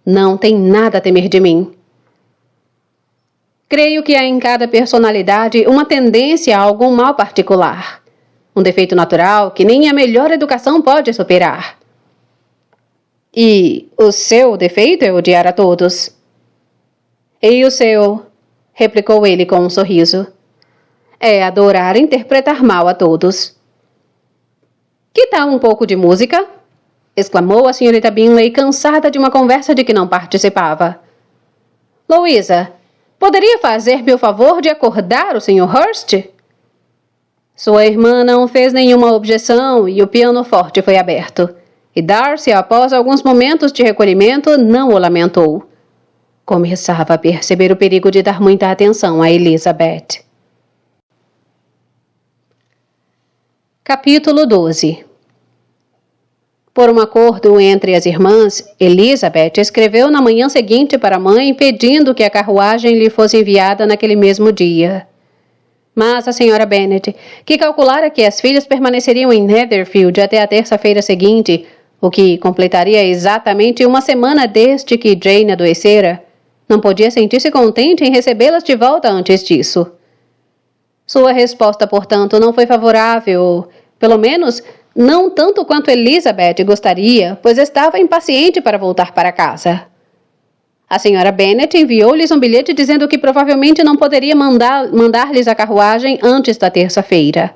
[SPEAKER 1] Não tem nada a temer de mim. Creio que há em cada personalidade uma tendência a algum mal particular. Um defeito natural que nem a melhor educação pode superar. E o seu defeito é odiar a todos. E o seu, replicou ele com um sorriso, é adorar interpretar mal a todos. Que tal um pouco de música? Exclamou a senhorita Bingley, cansada de uma conversa de que não participava. Louisa, Poderia fazer-me o favor de acordar o Sr. Hurst? Sua irmã não fez nenhuma objeção e o pianoforte foi aberto. E Darcy, após alguns momentos de recolhimento, não o lamentou. Começava a perceber o perigo de dar muita atenção a Elizabeth. Capítulo 12. Por um acordo entre as irmãs, Elizabeth escreveu na manhã seguinte para a mãe pedindo que a carruagem lhe fosse enviada naquele mesmo dia. Mas a senhora Bennet, que calculara que as filhas permaneceriam em Netherfield até a terça-feira seguinte, o que completaria exatamente uma semana desde que Jane adoecera, não podia sentir-se contente em recebê-las de volta antes disso. Sua resposta, portanto, não foi favorável, pelo menos não tanto quanto Elizabeth gostaria, pois estava impaciente para voltar para casa. A senhora Bennet enviou-lhes um bilhete dizendo que provavelmente não poderia mandar-lhes a carruagem antes da terça-feira.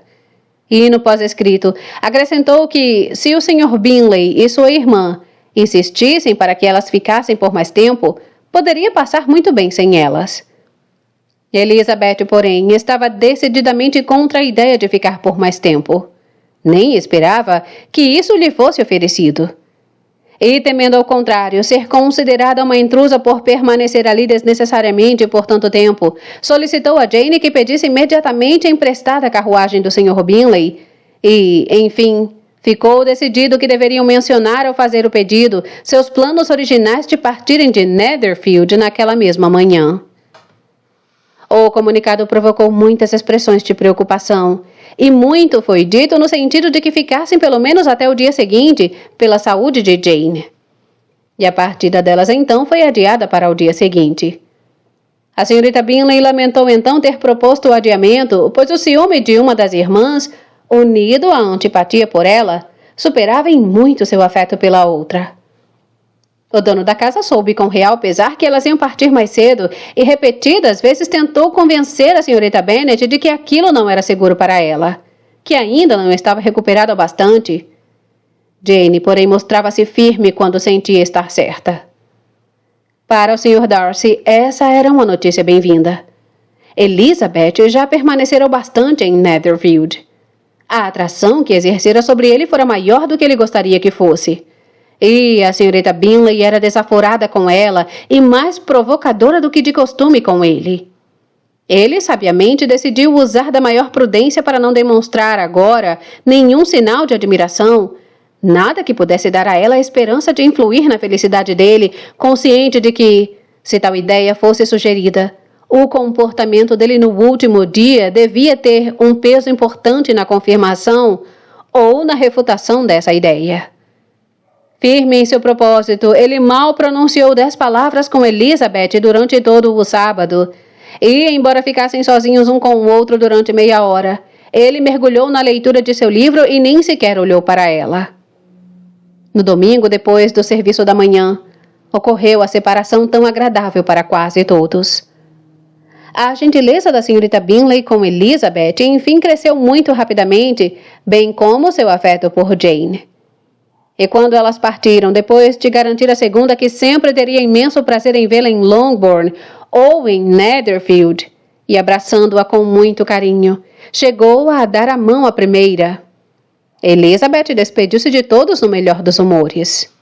[SPEAKER 1] E, no pós-escrito, acrescentou que, se o Sr. Bingley e sua irmã insistissem para que elas ficassem por mais tempo, poderia passar muito bem sem elas. Elizabeth, porém, estava decididamente contra a ideia de ficar por mais tempo. Nem esperava que isso lhe fosse oferecido. E, temendo ao contrário ser considerada uma intrusa por permanecer ali desnecessariamente por tanto tempo, solicitou a Jane que pedisse imediatamente emprestada a carruagem do Sr. Bingley e, enfim, ficou decidido que deveriam mencionar ao fazer o pedido seus planos originais de partirem de Netherfield naquela mesma manhã. O comunicado provocou muitas expressões de preocupação, e muito foi dito no sentido de que ficassem pelo menos até o dia seguinte pela saúde de Jane. E a partida delas então foi adiada para o dia seguinte. A senhorita Bingley lamentou então ter proposto o adiamento, pois o ciúme de uma das irmãs, unido à antipatia por ela, superava em muito seu afeto pela outra. O dono da casa soube com real pesar que elas iam partir mais cedo e repetidas vezes tentou convencer a senhorita Bennet de que aquilo não era seguro para ela, que ainda não estava recuperada o bastante. Jane, porém, mostrava-se firme quando sentia estar certa. Para o Sr. Darcy, essa era uma notícia bem-vinda. Elizabeth já permanecera o bastante em Netherfield. A atração que exercera sobre ele fora maior do que ele gostaria que fosse. E a senhorita Bingley era desaforada com ela e mais provocadora do que de costume com ele. Ele sabiamente decidiu usar da maior prudência para não demonstrar agora nenhum sinal de admiração, nada que pudesse dar a ela a esperança de influir na felicidade dele, consciente de que, se tal ideia fosse sugerida, o comportamento dele no último dia devia ter um peso importante na confirmação ou na refutação dessa ideia. Firme em seu propósito, ele mal pronunciou 10 palavras com Elizabeth durante todo o sábado. E, embora ficassem sozinhos um com o outro durante meia hora, ele mergulhou na leitura de seu livro e nem sequer olhou para ela. No domingo, depois do serviço da manhã, ocorreu a separação tão agradável para quase todos. A gentileza da senhorita Bingley com Elizabeth, enfim, cresceu muito rapidamente, bem como seu afeto por Jane. E quando elas partiram, depois de garantir a segunda que sempre teria imenso prazer em vê-la em Longbourn ou em Netherfield, e abraçando-a com muito carinho, chegou a dar a mão à primeira. Elizabeth despediu-se de todos no melhor dos humores.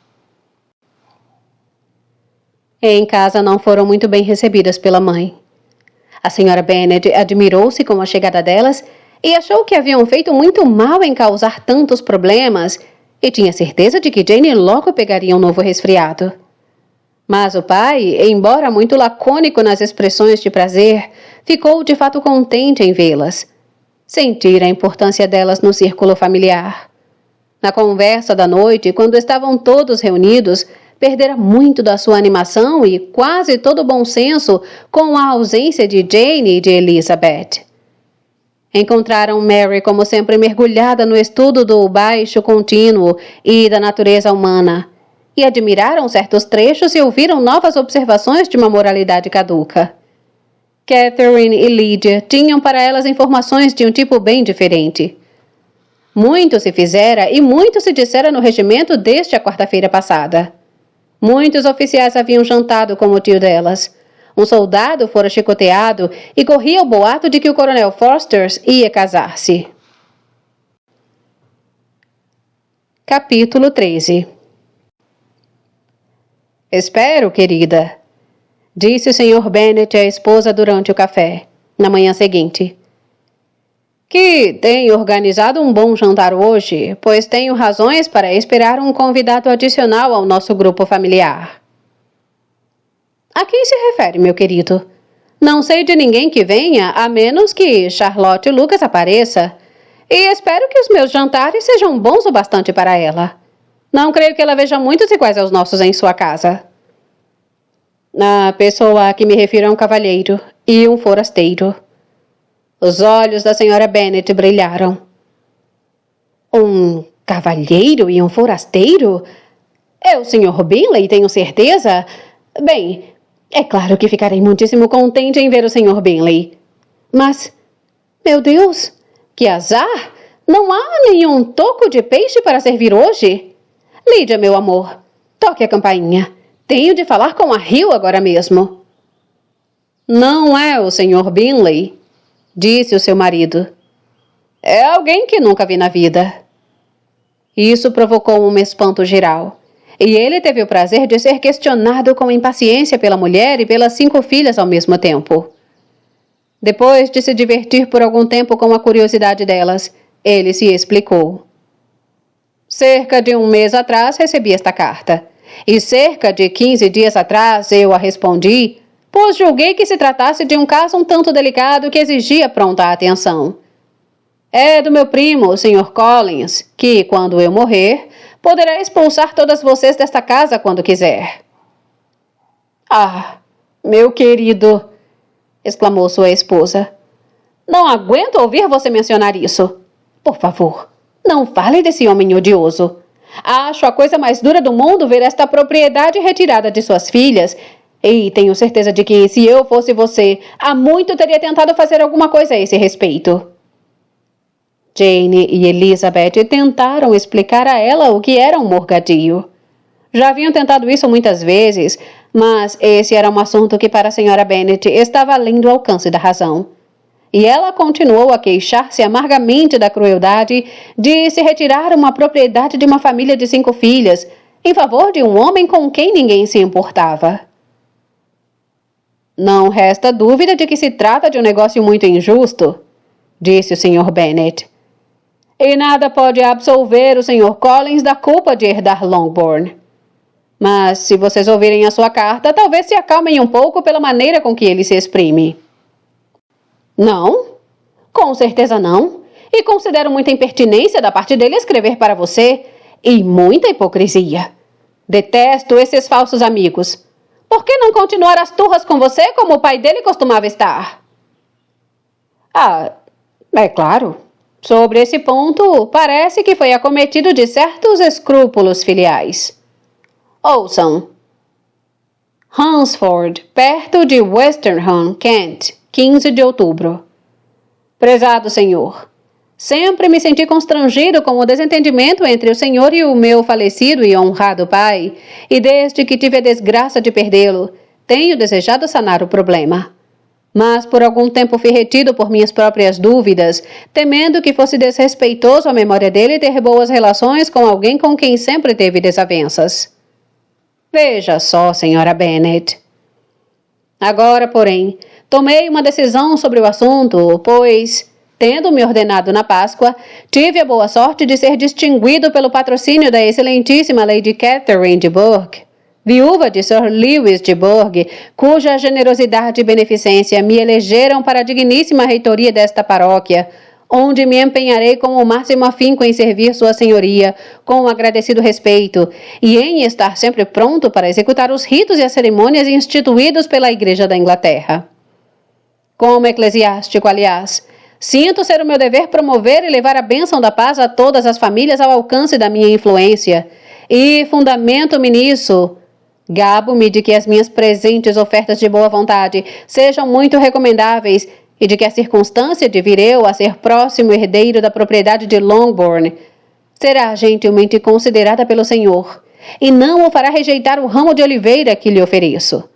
[SPEAKER 1] Em casa não foram muito bem recebidas pela mãe. A senhora Bennet admirou-se com a chegada delas e achou que haviam feito muito mal em causar tantos problemas, e tinha certeza de que Jane logo pegaria um novo resfriado. Mas o pai, embora muito lacônico nas expressões de prazer, ficou de fato contente em vê-las. Sentira a importância delas no círculo familiar. Na conversa da noite, quando estavam todos reunidos, perdera muito da sua animação e quase todo o bom senso com a ausência de Jane e de Elizabeth. Encontraram Mary, como sempre, mergulhada no estudo do baixo contínuo e da natureza humana, e admiraram certos trechos e ouviram novas observações de uma moralidade caduca. Catherine e Lydia tinham para elas informações de um tipo bem diferente. Muito se fizera e muito se dissera no regimento desde a quarta-feira passada. Muitos oficiais haviam jantado com o tio delas. Um soldado fora chicoteado e corria o boato de que o coronel Foster ia casar-se. Capítulo 13. Espero, querida, disse o Sr. Bennet à esposa durante o café, na manhã seguinte, que tenha organizado um bom jantar hoje, pois tenho razões para esperar um convidado adicional ao nosso grupo familiar. A quem se refere, meu querido? Não sei de ninguém que venha, a menos que Charlotte Lucas apareça, e espero que os meus jantares sejam bons o bastante para ela. Não creio que ela veja muitos iguais aos nossos em sua casa. A pessoa a que me refiro é um cavalheiro e um forasteiro. Os olhos da senhora Bennet brilharam. Um cavalheiro e um forasteiro? É o Sr. Bingley, tenho certeza? Bem, é claro que ficarei muitíssimo contente em ver o Sr. Bingley. Mas, meu Deus, que azar! Não há nenhum toco de peixe para servir hoje? Lídia, meu amor, toque a campainha. Tenho de falar com a Hill agora mesmo. Não é o Sr. Bingley, disse o seu marido. É alguém que nunca vi na vida. Isso provocou um espanto geral, e ele teve o prazer de ser questionado com impaciência pela mulher e pelas 5 filhas ao mesmo tempo. Depois de se divertir por algum tempo com a curiosidade delas, ele se explicou. Cerca de 1 mês atrás recebi esta carta, e cerca de 15 dias atrás eu a respondi, pois julguei que se tratasse de um caso um tanto delicado que exigia pronta atenção. É do meu primo, o Sr. Collins, que, quando eu morrer, poderá expulsar todas vocês desta casa quando quiser. Ah, meu querido, exclamou sua esposa. Não aguento ouvir você mencionar isso. Por favor, não fale desse homem odioso. Acho a coisa mais dura do mundo ver esta propriedade retirada de suas filhas, e tenho certeza de que, se eu fosse você, há muito teria tentado fazer alguma coisa a esse respeito. Jane e Elizabeth tentaram explicar a ela o que era um morgadio. Já haviam tentado isso muitas vezes, mas esse era um assunto que para a Sra. Bennet estava além do alcance da razão. E ela continuou a queixar-se amargamente da crueldade de se retirar uma propriedade de uma família de 5 filhas, em favor de um homem com quem ninguém se importava. Não resta dúvida de que se trata de um negócio muito injusto, disse o Sr. Bennet. E nada pode absolver o Sr. Collins da culpa de herdar Longbourn. Mas, se vocês ouvirem a sua carta, talvez se acalmem um pouco pela maneira com que ele se exprime. Não? Com certeza não. E considero muita impertinência da parte dele escrever para você. E muita hipocrisia. Detesto esses falsos amigos. Por que não continuar as turras com você como o pai dele costumava estar? Ah, é claro. Sobre esse ponto, parece que foi acometido de certos escrúpulos filiais. Ouçam. Hunsford, perto de Westerham, Kent, 15 de outubro. Prezado senhor, sempre me senti constrangido com o desentendimento entre o senhor e o meu falecido e honrado pai, e desde que tive a desgraça de perdê-lo, tenho desejado sanar o problema. Mas por algum tempo fui retido por minhas próprias dúvidas, temendo que fosse desrespeitoso à memória dele ter boas relações com alguém com quem sempre teve desavenças. Veja só, Sra. Bennet. Agora, porém, tomei uma decisão sobre o assunto, pois, tendo-me ordenado na Páscoa, tive a boa sorte de ser distinguido pelo patrocínio da excelentíssima Lady Catherine de Bourgh, viúva de Sir Lewis de Bourgh, cuja generosidade e beneficência me elegeram para a digníssima reitoria desta paróquia, onde me empenharei com o máximo afinco em servir sua senhoria, com um agradecido respeito, e em estar sempre pronto para executar os ritos e as cerimônias instituídos pela Igreja da Inglaterra. Como eclesiástico, aliás, sinto ser o meu dever promover e levar a bênção da paz a todas as famílias ao alcance da minha influência, e fundamento-me nisso. Gabo-me de que as minhas presentes ofertas de boa vontade sejam muito recomendáveis e de que a circunstância de vir eu a ser próximo herdeiro da propriedade de Longbourn será gentilmente considerada pelo senhor e não o fará rejeitar o ramo de oliveira que lhe ofereço.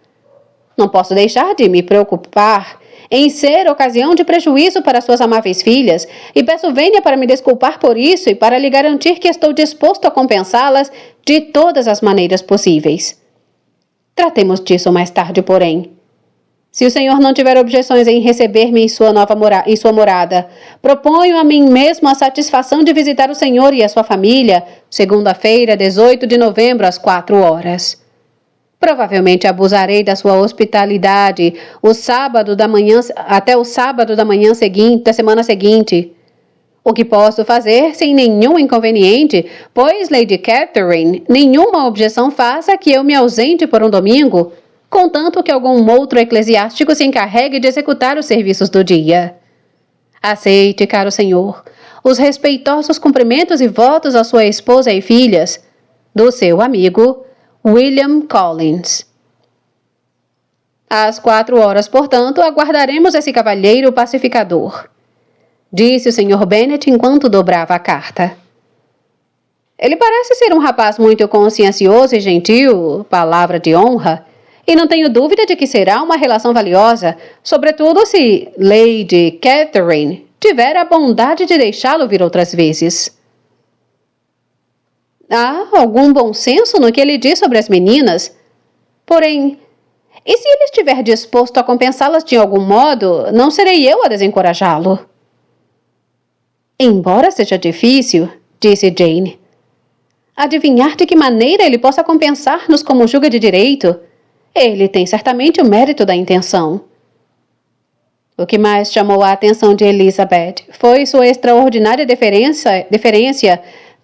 [SPEAKER 1] Não posso deixar de me preocupar em ser ocasião de prejuízo para suas amáveis filhas, e peço vênia para me desculpar por isso e para lhe garantir que estou disposto a compensá-las de todas as maneiras possíveis. Tratemos disso mais tarde, porém. Se o senhor não tiver objeções em receber-me em sua morada, proponho a mim mesmo a satisfação de visitar o senhor e a sua família, segunda-feira, 18 de novembro, às 4h. Provavelmente abusarei da sua hospitalidade até o sábado da manhã seguinte, da semana seguinte. O que posso fazer sem nenhum inconveniente, pois Lady Catherine nenhuma objeção faça que eu me ausente por um domingo, contanto que algum outro eclesiástico se encarregue de executar os serviços do dia. Aceite, caro senhor, os respeitosos cumprimentos e votos à sua esposa e filhas, do seu amigo William Collins. Às 4h, portanto, aguardaremos esse cavalheiro pacificador, disse o Sr. Bennet enquanto dobrava a carta. Ele parece ser um rapaz muito consciencioso e gentil, palavra de honra, e não tenho dúvida de que será uma relação valiosa, sobretudo se Lady Catherine tiver a bondade de deixá-lo vir outras vezes. Há algum bom senso no que ele diz sobre as meninas. Porém, e se ele estiver disposto a compensá-las de algum modo, não serei eu a desencorajá-lo. Embora seja difícil, disse Jane, adivinhar de que maneira ele possa compensar-nos como julga de direito, ele tem certamente o mérito da intenção. O que mais chamou a atenção de Elizabeth foi sua extraordinária deferência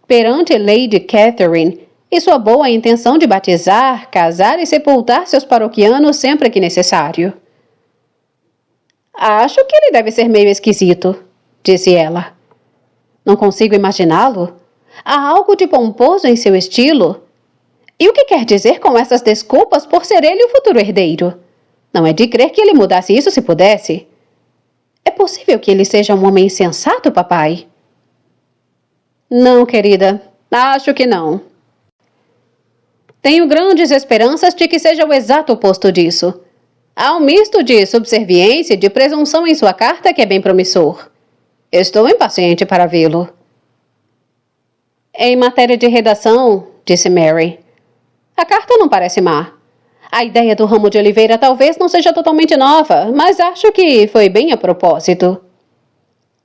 [SPEAKER 1] perante Lady Catherine e sua boa intenção de batizar, casar e sepultar seus paroquianos sempre que necessário. Acho que ele deve ser meio esquisito, disse ela. Não consigo imaginá-lo. Há algo de pomposo em seu estilo. E o que quer dizer com essas desculpas por ser ele o futuro herdeiro? Não é de crer que ele mudasse isso se pudesse. É possível que ele seja um homem sensato, papai? Não, querida. Acho que não. Tenho grandes esperanças de que seja o exato oposto disso. Há um misto de subserviência e de presunção em sua carta que é bem promissor. Estou impaciente para vê-lo. Em matéria de redação, disse Mary, a carta não parece má. A ideia do ramo de oliveira talvez não seja totalmente nova, mas acho que foi bem a propósito.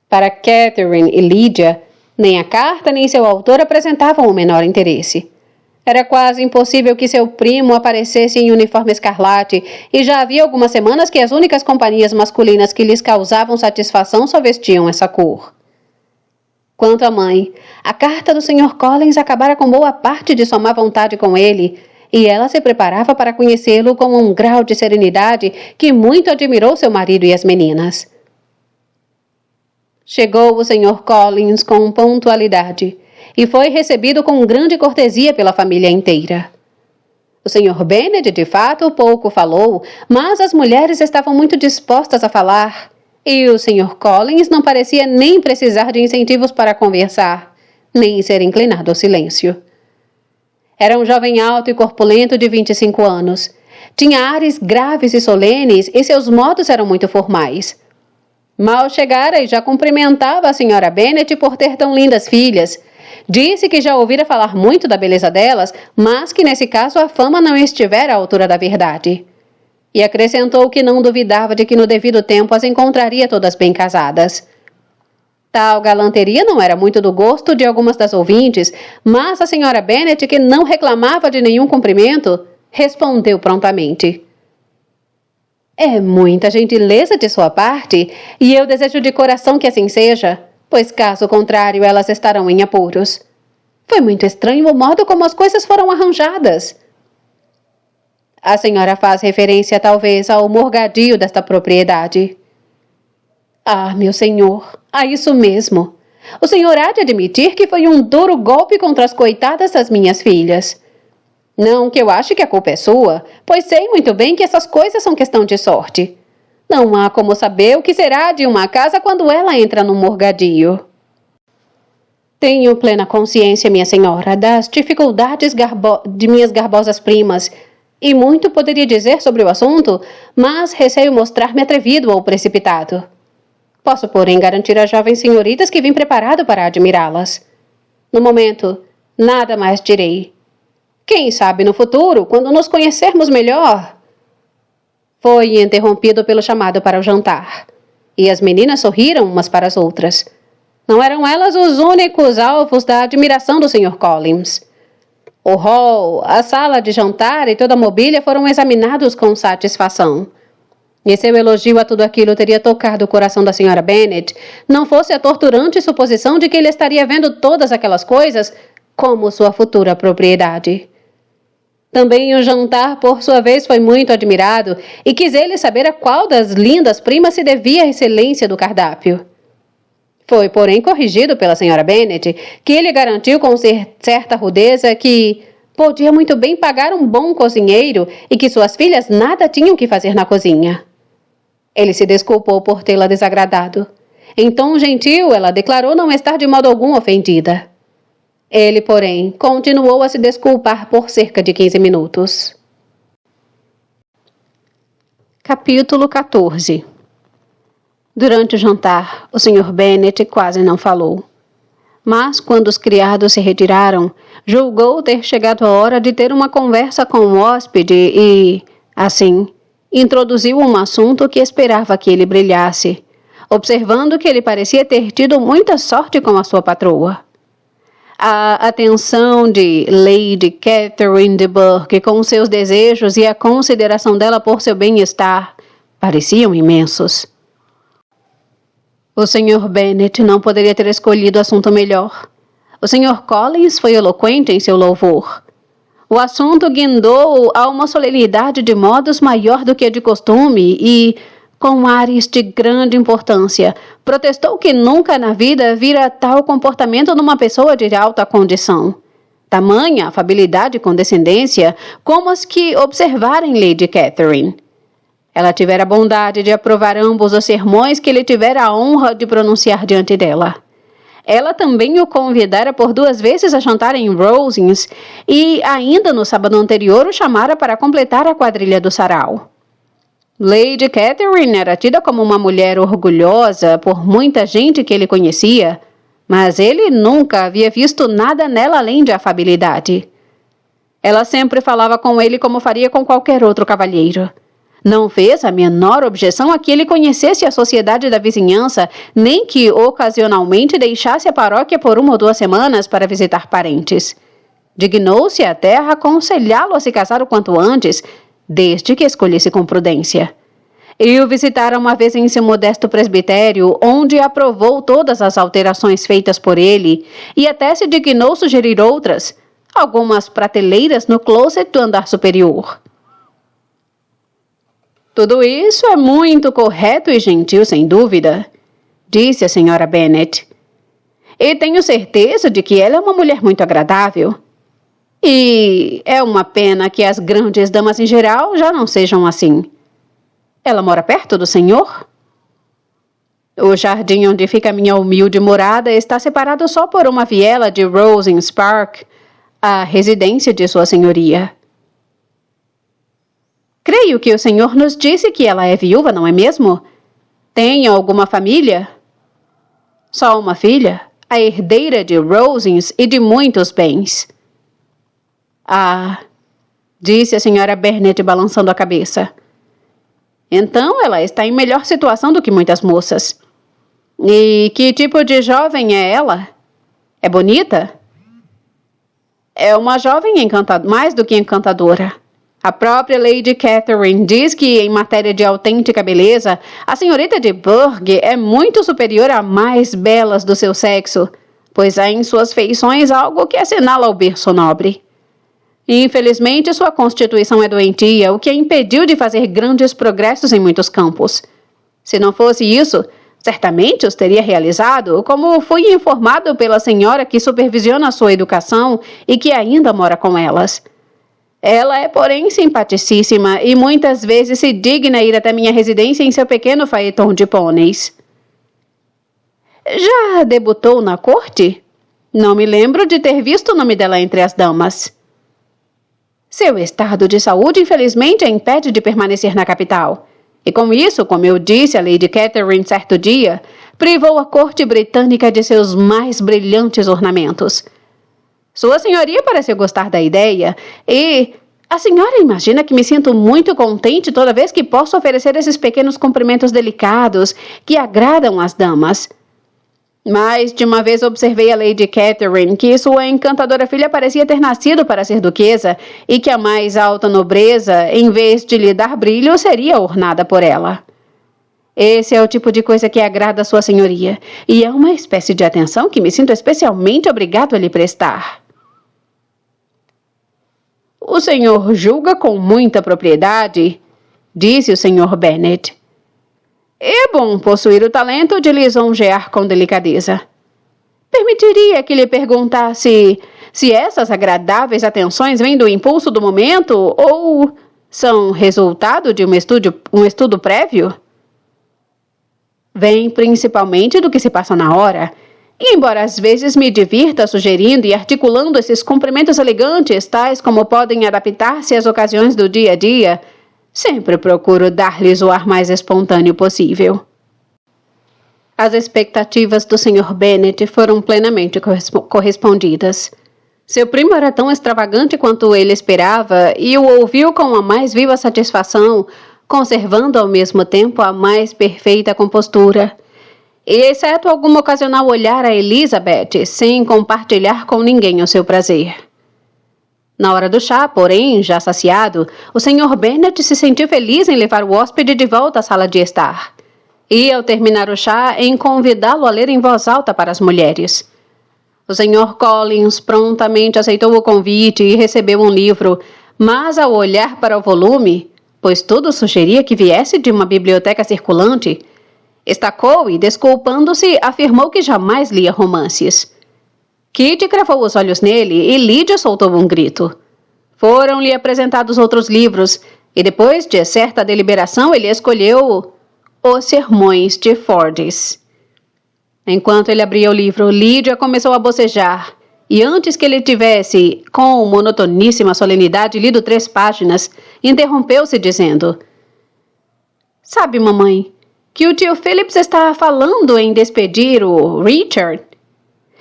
[SPEAKER 1] Para Catherine e Lydia, nem a carta nem seu autor apresentavam o menor interesse. Era quase impossível que seu primo aparecesse em uniforme escarlate, e já havia algumas semanas que as únicas companhias masculinas que lhes causavam satisfação só vestiam essa cor. Quanto à mãe, a carta do Sr. Collins acabara com boa parte de sua má vontade com ele, e ela se preparava para conhecê-lo com um grau de serenidade que muito admirou seu marido e as meninas. Chegou o Sr. Collins com pontualidade, e foi recebido com grande cortesia pela família inteira. O Sr. Bennet, de fato, pouco falou, mas as mulheres estavam muito dispostas a falar, e o Sr. Collins não parecia nem precisar de incentivos para conversar, nem ser inclinado ao silêncio. Era um jovem alto e corpulento de 25 anos. Tinha ares graves e solenes, e seus modos eram muito formais. Mal chegara e já cumprimentava a Sra. Bennet por ter tão lindas filhas. Disse que já ouvira falar muito da beleza delas, mas que nesse caso a fama não estivera à altura da verdade. E acrescentou que não duvidava de que no devido tempo as encontraria todas bem casadas. Tal galanteria não era muito do gosto de algumas das ouvintes, mas a Sra. Bennet, que não reclamava de nenhum cumprimento, respondeu prontamente. É muita gentileza de sua parte, e eu desejo de coração que assim seja, pois caso contrário elas estarão em apuros. Foi muito estranho o modo como as coisas foram arranjadas. A senhora faz referência talvez ao morgadio desta propriedade. Ah, meu senhor, a isso mesmo. O senhor há de admitir que foi um duro golpe contra as coitadas das minhas filhas. Não que eu ache que a culpa é sua, pois sei muito bem que essas coisas são questão de sorte. Não há como saber o que será de uma casa quando ela entra num morgadio. Tenho plena consciência, minha senhora, das dificuldades de minhas garbosas primas, e muito poderia dizer sobre o assunto, mas receio mostrar-me atrevido ou precipitado. Posso, porém, garantir às jovens senhoritas que vim preparado para admirá-las. No momento, nada mais direi. Quem sabe no futuro, quando nos conhecermos melhor... Foi interrompido pelo chamado para o jantar, e as meninas sorriram umas para as outras. Não eram elas os únicos alvos da admiração do Sr. Collins. O hall, a sala de jantar e toda a mobília foram examinados com satisfação. E seu elogio a tudo aquilo teria tocado o coração da Sra. Bennet, não fosse a torturante suposição de que ele estaria vendo todas aquelas coisas como sua futura propriedade. Também o jantar, por sua vez, foi muito admirado e quis ele saber a qual das lindas primas se devia a excelência do cardápio. Foi, porém, corrigido pela Sra. Bennet, que ele garantiu com certa rudeza que podia muito bem pagar um bom cozinheiro e que suas filhas nada tinham que fazer na cozinha. Ele se desculpou por tê-la desagradado. Em tom gentil, ela declarou não estar de modo algum ofendida. Ele, porém, continuou a se desculpar por cerca de 15 minutos. Capítulo 14. Durante o jantar, o Sr. Bennet quase não falou. Mas, quando os criados se retiraram, julgou ter chegado a hora de ter uma conversa com o hóspede e, assim, introduziu um assunto que esperava que ele brilhasse, observando que ele parecia ter tido muita sorte com a sua patroa. A atenção de Lady Catherine de Bourgh com seus desejos e a consideração dela por seu bem-estar pareciam imensos. O Sr. Bennet não poderia ter escolhido assunto melhor. O Sr. Collins foi eloquente em seu louvor. O assunto guindou a uma solenidade de modos maior do que a de costume e, com ares de grande importância, protestou que nunca na vida vira tal comportamento numa pessoa de alta condição. Tamanha afabilidade e condescendência como as que observara em Lady Catherine. Ela tivera a bondade de aprovar ambos os sermões que ele tivera a honra de pronunciar diante dela. Ela também o convidara por 2 vezes a jantar em Rosings e, ainda no sábado anterior, o chamara para completar a quadrilha do sarau. Lady Catherine era tida como uma mulher orgulhosa por muita gente que ele conhecia, mas ele nunca havia visto nada nela além de afabilidade. Ela sempre falava com ele como faria com qualquer outro cavalheiro. Não fez a menor objeção a que ele conhecesse a sociedade da vizinhança, nem que ocasionalmente deixasse a paróquia por 1 ou 2 semanas para visitar parentes. Dignou-se até a aconselhá-lo a se casar o quanto antes, desde que escolhesse com prudência. E o visitara uma vez em seu modesto presbitério, onde aprovou todas as alterações feitas por ele, e até se dignou sugerir outras, algumas prateleiras no closet do andar superior. Tudo isso é muito correto e gentil, sem dúvida, disse a Sra. Bennet. E tenho certeza de que ela é uma mulher muito agradável. E é uma pena que as grandes damas em geral já não sejam assim. Ela mora perto do senhor? O jardim onde fica minha humilde morada está separado só por uma viela de Rosings Park, a residência de sua senhoria. Creio que o senhor nos disse que ela é viúva, não é mesmo? Tem alguma família? Só uma filha, a herdeira de Rosings e de muitos bens. Ah, disse a Sra. Bennet balançando a cabeça. Então ela está em melhor situação do que muitas moças. E que tipo de jovem é ela? É bonita? É uma jovem mais do que encantadora. A própria Lady Catherine diz que, em matéria de autêntica beleza, a senhorita de Bourgh é muito superior à mais belas do seu sexo, pois há em suas feições algo que assinala o berço nobre. Infelizmente, sua constituição é doentia, o que a impediu de fazer grandes progressos em muitos campos. Se não fosse isso, certamente os teria realizado, como fui informado pela senhora que supervisiona sua educação e que ainda mora com elas. Ela é, porém, simpaticíssima e muitas vezes se digna ir até minha residência em seu pequeno faeton de pôneis. Já debutou na corte? Não me lembro de ter visto o nome dela entre as damas. Seu estado de saúde, infelizmente, a impede de permanecer na capital. E com isso, como eu disse a Lady Catherine certo dia, privou a corte britânica de seus mais brilhantes ornamentos. Sua senhoria parece gostar da ideia e... A senhora imagina que me sinto muito contente toda vez que posso oferecer esses pequenos cumprimentos delicados que agradam as damas. Mas de uma vez observei a Lady Catherine que sua encantadora filha parecia ter nascido para ser duquesa e que a mais alta nobreza, em vez de lhe dar brilho, seria ornada por ela. Esse é o tipo de coisa que agrada a sua senhoria e é uma espécie de atenção que me sinto especialmente obrigado a lhe prestar. O senhor julga com muita propriedade, disse o senhor Bennet. É bom possuir o talento de lisonjear com delicadeza. Permitiria que lhe perguntasse se essas agradáveis atenções vêm do impulso do momento ou são resultado de um estudo prévio? Vêm principalmente do que se passa na hora. E embora às vezes me divirta sugerindo e articulando esses cumprimentos elegantes, tais como podem adaptar-se às ocasiões do dia a dia, sempre procuro dar-lhes o ar mais espontâneo possível. As expectativas do Sr. Bennet foram plenamente correspondidas. Seu primo era tão extravagante quanto ele esperava e o ouviu com a mais viva satisfação, conservando ao mesmo tempo a mais perfeita compostura. Exceto algum ocasional olhar a Elizabeth, sem compartilhar com ninguém o seu prazer. Na hora do chá, porém, já saciado, o Sr. Bennet se sentiu feliz em levar o hóspede de volta à sala de estar. E, ao terminar o chá, em convidá-lo a ler em voz alta para as mulheres. O Sr. Collins prontamente aceitou o convite e recebeu um livro, mas ao olhar para o volume, pois tudo sugeria que viesse de uma biblioteca circulante, estacou e, desculpando-se, afirmou que jamais lia romances. Kitty cravou os olhos nele e Lydia soltou um grito. Foram-lhe apresentados outros livros e, depois de certa deliberação, ele escolheu Os Sermões de Fordyce. Enquanto ele abria o livro, Lydia começou a bocejar e, antes que ele tivesse, com monotoníssima solenidade, lido 3 páginas, interrompeu-se dizendo: Sabe, mamãe, que o tio Phillips está falando em despedir o Richard.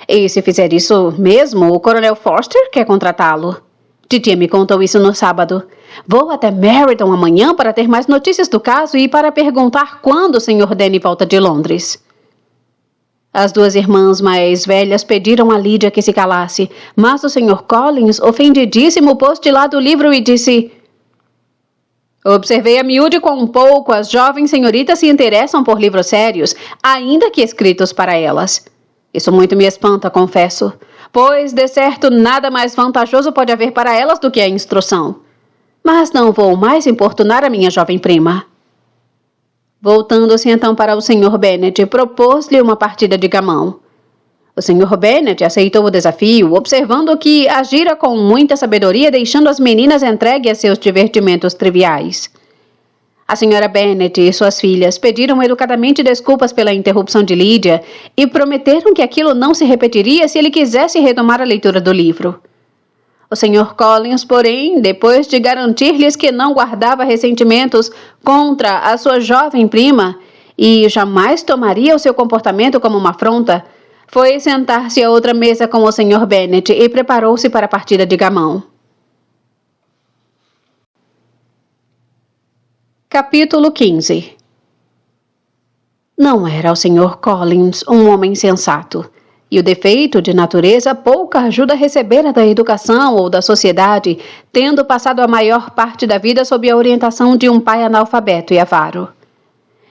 [SPEAKER 1] E se fizer isso mesmo, o Coronel Forster quer contratá-lo. Titia me contou isso no sábado. Vou até Meryton amanhã para ter mais notícias do caso e para perguntar quando o Sr. Denny volta de Londres. As 2 irmãs mais velhas pediram a Lydia que se calasse, mas o Sr. Collins, ofendidíssimo, pôs de lado o livro e disse: Observei a miúde quão pouco as jovens senhoritas se interessam por livros sérios, ainda que escritos para elas. Isso muito me espanta, confesso, pois, de certo, nada mais vantajoso pode haver para elas do que a instrução. Mas não vou mais importunar a minha jovem prima. Voltando-se então para o Sr. Bennet, propôs-lhe uma partida de gamão. O Sr. Bennet aceitou o desafio, observando que agira com muita sabedoria, deixando as meninas entregues a seus divertimentos triviais. A Sra. Bennet e suas filhas pediram educadamente desculpas pela interrupção de Lydia e prometeram que aquilo não se repetiria se ele quisesse retomar a leitura do livro. O Sr. Collins, porém, depois de garantir-lhes que não guardava ressentimentos contra a sua jovem prima e jamais tomaria o seu comportamento como uma afronta, foi sentar-se à outra mesa com o Sr. Bennet e preparou-se para a partida de gamão. Capítulo 15. Não era o Sr. Collins um homem sensato, e o defeito de natureza pouca ajuda recebera da educação ou da sociedade, tendo passado a maior parte da vida sob a orientação de um pai analfabeto e avaro.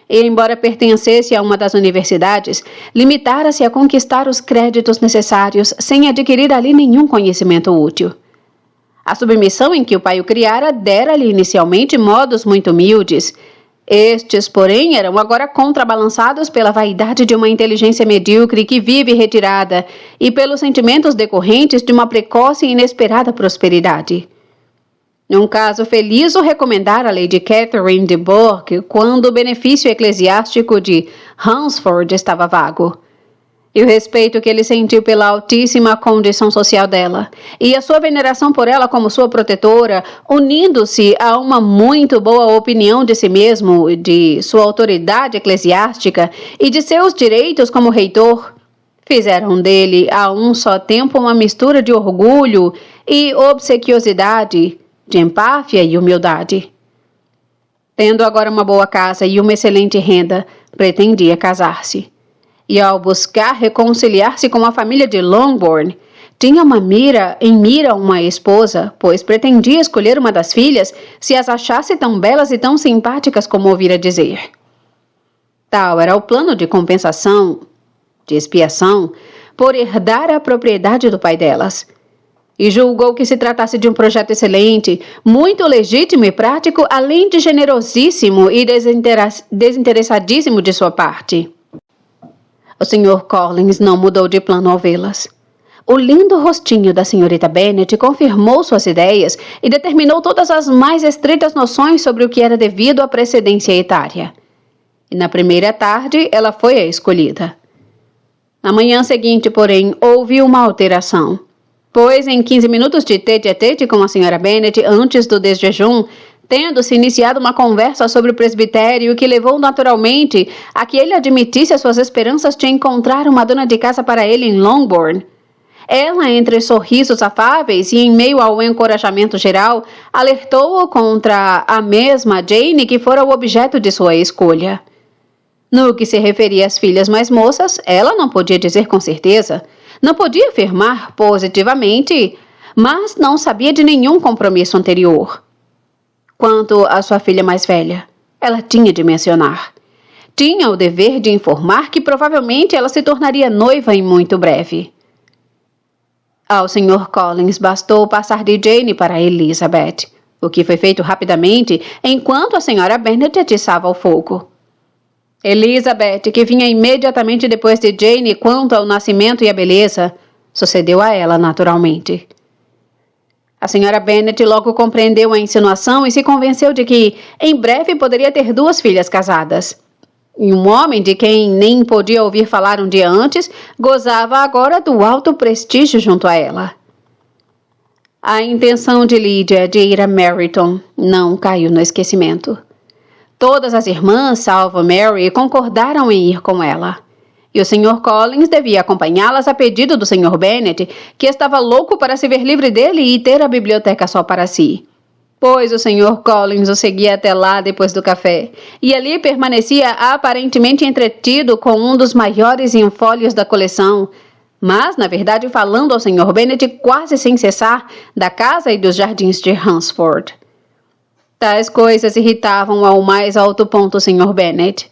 [SPEAKER 1] E, embora pertencesse a uma das universidades, limitara-se a conquistar os créditos necessários sem adquirir ali nenhum conhecimento útil. A submissão em que o pai o criara dera-lhe inicialmente modos muito humildes. Estes, porém, eram agora contrabalançados pela vaidade de uma inteligência medíocre que vive retirada e pelos sentimentos decorrentes de uma precoce e inesperada prosperidade. Num caso feliz, o recomendara a Lady Catherine de Bourgh quando o benefício eclesiástico de Hunsford estava vago. E o respeito que ele sentiu pela altíssima condição social dela, e a sua veneração por ela como sua protetora, unindo-se a uma muito boa opinião de si mesmo, de sua autoridade eclesiástica e de seus direitos como reitor, fizeram dele a um só tempo uma mistura de orgulho e obsequiosidade, de empáfia e humildade. Tendo agora uma boa casa e uma excelente renda, pretendia casar-se. E ao buscar reconciliar-se com a família de Longbourn, tinha em mira uma esposa, pois pretendia escolher uma das filhas se as achasse tão belas e tão simpáticas como ouvira dizer. Tal era o plano de compensação, de expiação, por herdar a propriedade do pai delas. E julgou que se tratasse de um projeto excelente, muito legítimo e prático, além de generosíssimo e desinteressadíssimo de sua parte. O Sr. Collins não mudou de plano ao vê-las. O lindo rostinho da senhorita Bennet confirmou suas ideias e determinou todas as mais estritas noções sobre o que era devido à precedência etária. E na primeira tarde ela foi a escolhida. Na manhã seguinte, porém, houve uma alteração. Pois em 15 minutos de tete-a-tete com a senhora Bennet antes do desjejum, tendo-se iniciado uma conversa sobre o presbitério que levou naturalmente a que ele admitisse as suas esperanças de encontrar uma dona de casa para ele em Longbourn. Ela, entre sorrisos afáveis e em meio ao encorajamento geral, alertou-o contra a mesma Jane que fora o objeto de sua escolha. No que se referia às filhas mais moças, ela não podia dizer com certeza, não podia afirmar positivamente, mas não sabia de nenhum compromisso anterior. Quanto à sua filha mais velha, ela tinha de mencionar. Tinha o dever de informar que provavelmente ela se tornaria noiva em muito breve. Ao Sr. Collins bastou passar de Jane para Elizabeth, o que foi feito rapidamente enquanto a senhora Bennet atiçava o fogo. Elizabeth, que vinha imediatamente depois de Jane quanto ao nascimento e à beleza, sucedeu a ela naturalmente. A senhora Bennet logo compreendeu a insinuação e se convenceu de que, em breve, poderia ter 2 filhas casadas. E um homem de quem nem podia ouvir falar um dia antes, gozava agora do alto prestígio junto a ela. A intenção de Lydia de ir a Meryton não caiu no esquecimento. Todas as irmãs, salvo Mary, concordaram em ir com ela. E o Sr. Collins devia acompanhá-las a pedido do Sr. Bennet, que estava louco para se ver livre dele e ter a biblioteca só para si. Pois o Sr. Collins o seguia até lá depois do café, e ali permanecia aparentemente entretido com um dos maiores infólios da coleção, mas, na verdade, falando ao Sr. Bennet quase sem cessar da casa e dos jardins de Hunsford. Tais coisas irritavam ao mais alto ponto o Sr. Bennet.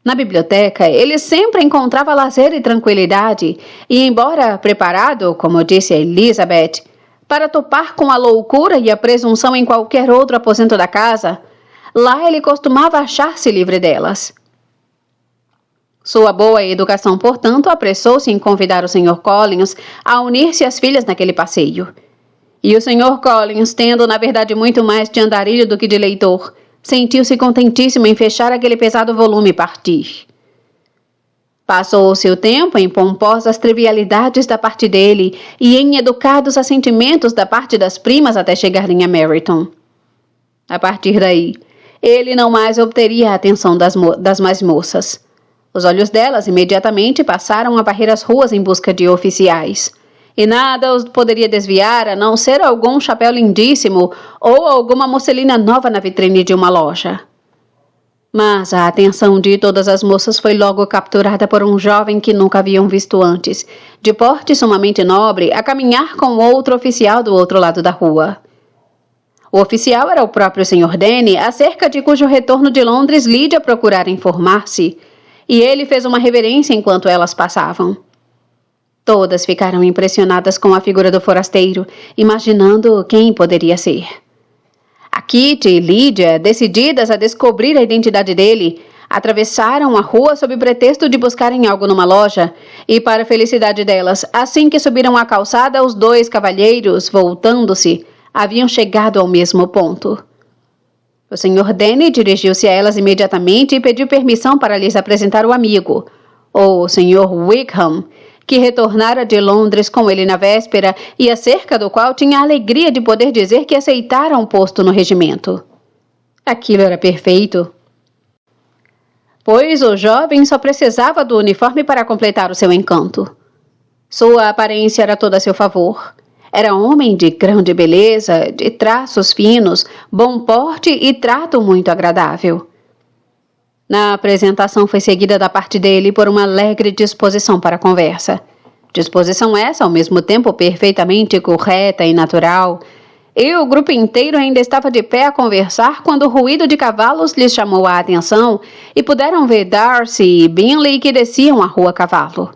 [SPEAKER 1] Na biblioteca, ele sempre encontrava lazer e tranquilidade, e embora preparado, como disse a Elizabeth, para topar com a loucura e a presunção em qualquer outro aposento da casa, lá ele costumava achar-se livre delas. Sua boa educação, portanto, apressou-se em convidar o Sr. Collins a unir-se às filhas naquele passeio. E o Sr. Collins, tendo na verdade muito mais de andarilho do que de leitor, sentiu-se contentíssimo em fechar aquele pesado volume e partir. Passou o seu tempo em pomposas trivialidades da parte dele e em educados assentimentos da parte das primas até chegarem a Meryton. A partir daí, ele não mais obteria a atenção das mais moças. Os olhos delas imediatamente passaram a varrer as ruas em busca de oficiais. E nada os poderia desviar a não ser algum chapéu lindíssimo ou alguma musselina nova na vitrine de uma loja. Mas a atenção de todas as moças foi logo capturada por um jovem que nunca haviam visto antes, de porte sumamente nobre, a caminhar com outro oficial do outro lado da rua. O oficial era o próprio Sr. Denny, acerca de cujo retorno de Londres Lydia procurara informar-se, e ele fez uma reverência enquanto elas passavam. Todas ficaram impressionadas com a figura do forasteiro, imaginando quem poderia ser. A Kitty e Lydia, decididas a descobrir a identidade dele, atravessaram a rua sob pretexto de buscarem algo numa loja, e, para a felicidade delas, assim que subiram a calçada, os 2 cavalheiros, voltando-se, haviam chegado ao mesmo ponto. O Sr. Denny dirigiu-se a elas imediatamente e pediu permissão para lhes apresentar o amigo, O Sr. Wickham, que retornara de Londres com ele na véspera e acerca do qual tinha a alegria de poder dizer que aceitara um posto no regimento. Aquilo era perfeito, pois o jovem só precisava do uniforme para completar o seu encanto. Sua aparência era toda a seu favor. Era homem de grande beleza, de traços finos, bom porte e trato muito agradável. Na apresentação foi seguida da parte dele por uma alegre disposição para a conversa. Disposição essa, ao mesmo tempo, perfeitamente correta e natural. E o grupo inteiro ainda estava de pé a conversar quando o ruído de cavalos lhes chamou a atenção e puderam ver Darcy e Bingley que desciam a rua a cavalo.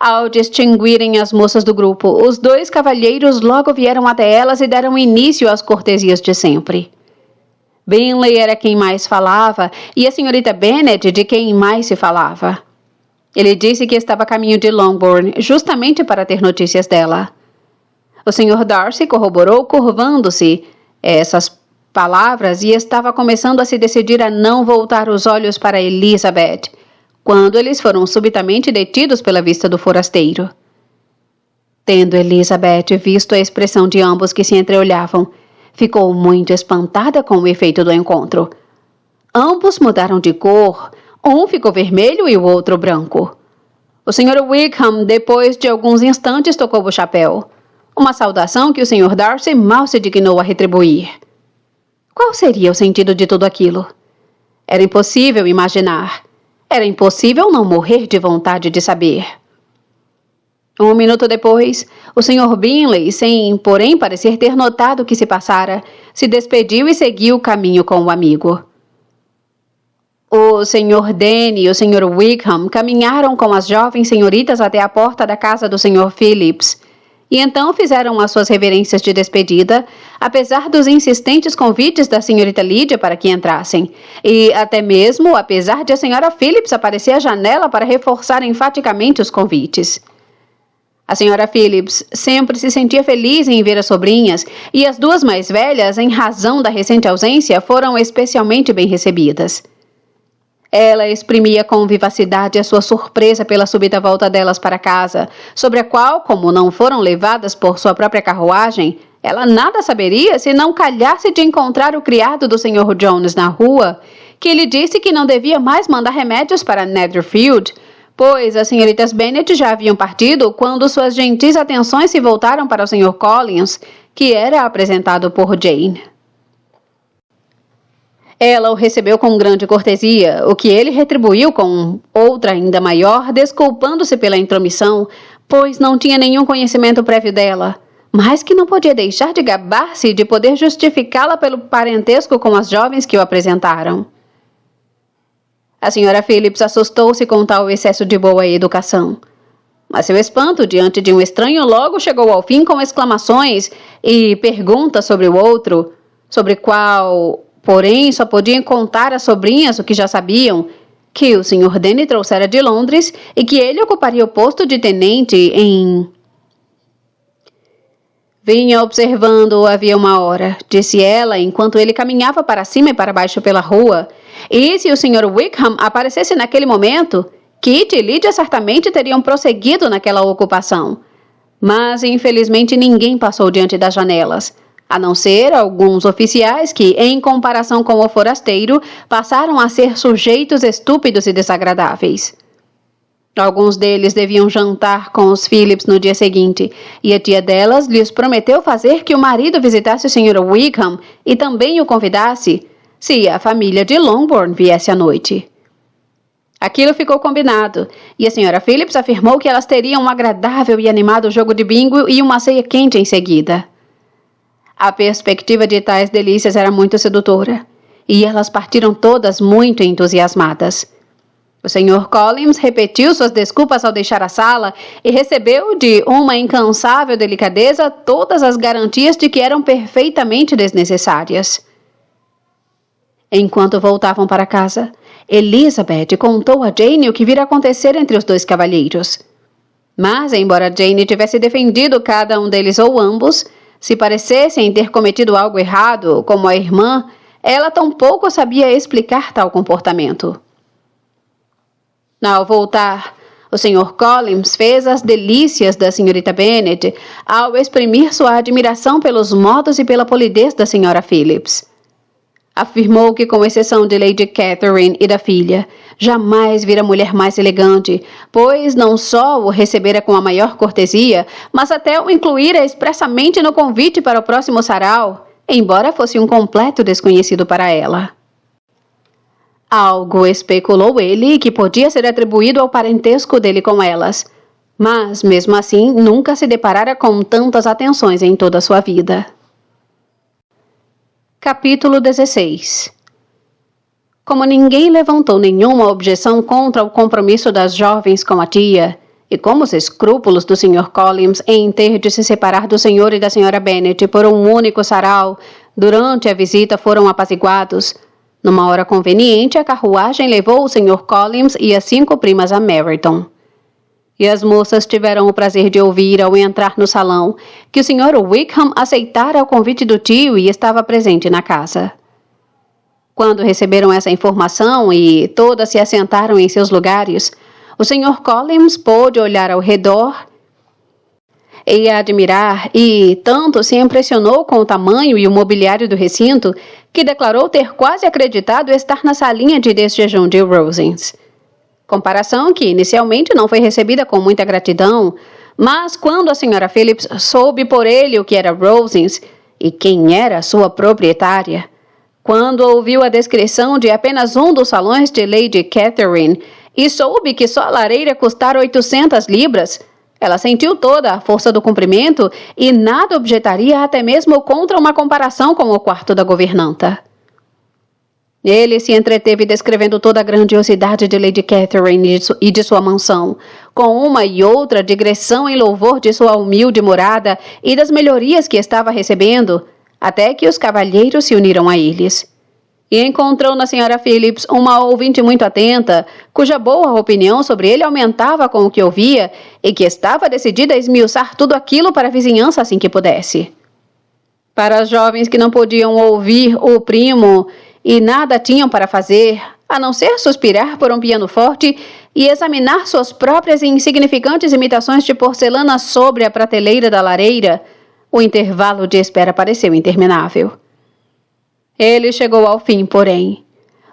[SPEAKER 1] Ao distinguirem as moças do grupo, os 2 cavalheiros logo vieram até elas e deram início às cortesias de sempre. Bingley era quem mais falava e a senhorita Bennet de quem mais se falava. Ele disse que estava a caminho de Longbourn, justamente para ter notícias dela. O Sr. Darcy corroborou, curvando-se essas palavras, e estava começando a se decidir a não voltar os olhos para Elizabeth, quando eles foram subitamente detidos pela vista do forasteiro. Tendo Elizabeth visto a expressão de ambos que se entreolhavam, ficou muito espantada com o efeito do encontro. Ambos mudaram de cor, um ficou vermelho e o outro branco. O Sr. Wickham, depois de alguns instantes, tocou o chapéu. Uma saudação que o Sr. Darcy mal se dignou a retribuir. Qual seria o sentido de tudo aquilo? Era impossível imaginar. Era impossível não morrer de vontade de saber. Um minuto depois, o Sr. Bingley, sem, porém, parecer ter notado o que se passara, se despediu e seguiu o caminho com o amigo. O Sr. Denny e o Sr. Wickham caminharam com as jovens senhoritas até a porta da casa do Sr. Phillips, e então fizeram as suas reverências de despedida, apesar dos insistentes convites da senhorita Lydia para que entrassem, e até mesmo apesar de a senhora Phillips aparecer à janela para reforçar enfaticamente os convites. A senhora Phillips sempre se sentia feliz em ver as sobrinhas, e as 2 mais velhas, em razão da recente ausência, foram especialmente bem recebidas. Ela exprimia com vivacidade a sua surpresa pela súbita volta delas para casa, sobre a qual, como não foram levadas por sua própria carruagem, ela nada saberia se não calhasse de encontrar o criado do Sr. Jones na rua, que lhe disse que não devia mais mandar remédios para Netherfield, pois as senhoritas Bennet já haviam partido quando suas gentis atenções se voltaram para o Sr. Collins, que era apresentado por Jane. Ela o recebeu com grande cortesia, o que ele retribuiu com outra ainda maior, desculpando-se pela intromissão, pois não tinha nenhum conhecimento prévio dela, mas que não podia deixar de gabar-se de poder justificá-la pelo parentesco com as jovens que o apresentaram. A senhora Phillips assustou-se com tal excesso de boa educação. Mas seu espanto diante de um estranho logo chegou ao fim com exclamações e perguntas sobre o outro, sobre qual, porém, só podiam contar às sobrinhas o que já sabiam, que o Sr. Denny trouxera de Londres e que ele ocuparia o posto de tenente em... Vinha observando-o havia uma hora, disse ela, enquanto ele caminhava para cima e para baixo pela rua. E se o Sr. Wickham aparecesse naquele momento, Kitty e Lydia certamente teriam prosseguido naquela ocupação. Mas, infelizmente, ninguém passou diante das janelas, a não ser alguns oficiais que, em comparação com o forasteiro, passaram a ser sujeitos estúpidos e desagradáveis. Alguns deles deviam jantar com os Phillips no dia seguinte, e a tia delas lhes prometeu fazer que o marido visitasse o Sr. Wickham e também o convidasse, se a família de Longbourn viesse à noite. Aquilo ficou combinado, e a Sra. Phillips afirmou que elas teriam um agradável e animado jogo de bingo e uma ceia quente em seguida. A perspectiva de tais delícias era muito sedutora, e elas partiram todas muito entusiasmadas. O Sr. Collins repetiu suas desculpas ao deixar a sala e recebeu de uma incansável delicadeza todas as garantias de que eram perfeitamente desnecessárias. Enquanto voltavam para casa, Elizabeth contou a Jane o que vira acontecer entre os 2 cavalheiros. Mas, embora Jane tivesse defendido cada um deles ou ambos, se parecessem ter cometido algo errado, como a irmã, ela tampouco sabia explicar tal comportamento. Ao voltar, o Sr. Collins fez as delícias da Sra. Bennet ao exprimir sua admiração pelos modos e pela polidez da Sra. Phillips. Afirmou que, com exceção de Lady Catherine e da filha, jamais vira mulher mais elegante, pois não só o recebera com a maior cortesia, mas até o incluíra expressamente no convite para o próximo sarau, embora fosse um completo desconhecido para ela. Algo especulou ele que podia ser atribuído ao parentesco dele com elas, mas, mesmo assim, nunca se deparara com tantas atenções em toda a sua vida. Capítulo 16. Como ninguém levantou nenhuma objeção contra o compromisso das jovens com a tia, e como os escrúpulos do Sr. Collins em ter de se separar do Sr. e da Sra. Bennet por um único sarau durante a visita foram apaziguados, numa hora conveniente a carruagem levou o Sr. Collins e as 5 primas a Meryton. E as moças tiveram o prazer de ouvir, ao entrar no salão, que o Sr. Wickham aceitara o convite do tio e estava presente na casa. Quando receberam essa informação e todas se assentaram em seus lugares, o Sr. Collins pôde olhar ao redor e admirar, e tanto se impressionou com o tamanho e o mobiliário do recinto, que declarou ter quase acreditado estar na salinha de desjejum de Rosings. Comparação que inicialmente não foi recebida com muita gratidão, mas quando a Sra. Phillips soube por ele o que era Rosings e quem era sua proprietária, quando ouviu a descrição de apenas um dos salões de Lady Catherine e soube que só a lareira custara 800 libras, ela sentiu toda a força do cumprimento e nada objetaria até mesmo contra uma comparação com o quarto da governanta. Ele se entreteve descrevendo toda a grandiosidade de Lady Catherine e de sua mansão, com uma e outra digressão em louvor de sua humilde morada e das melhorias que estava recebendo, até que os cavalheiros se uniram a eles. E encontrou na Sra. Phillips uma ouvinte muito atenta, cuja boa opinião sobre ele aumentava com o que ouvia e que estava decidida a esmiuçar tudo aquilo para a vizinhança assim que pudesse. Para as jovens que não podiam ouvir o primo e nada tinham para fazer, a não ser suspirar por um piano forte e examinar suas próprias e insignificantes imitações de porcelana sobre a prateleira da lareira, o intervalo de espera pareceu interminável. Ele chegou ao fim, porém.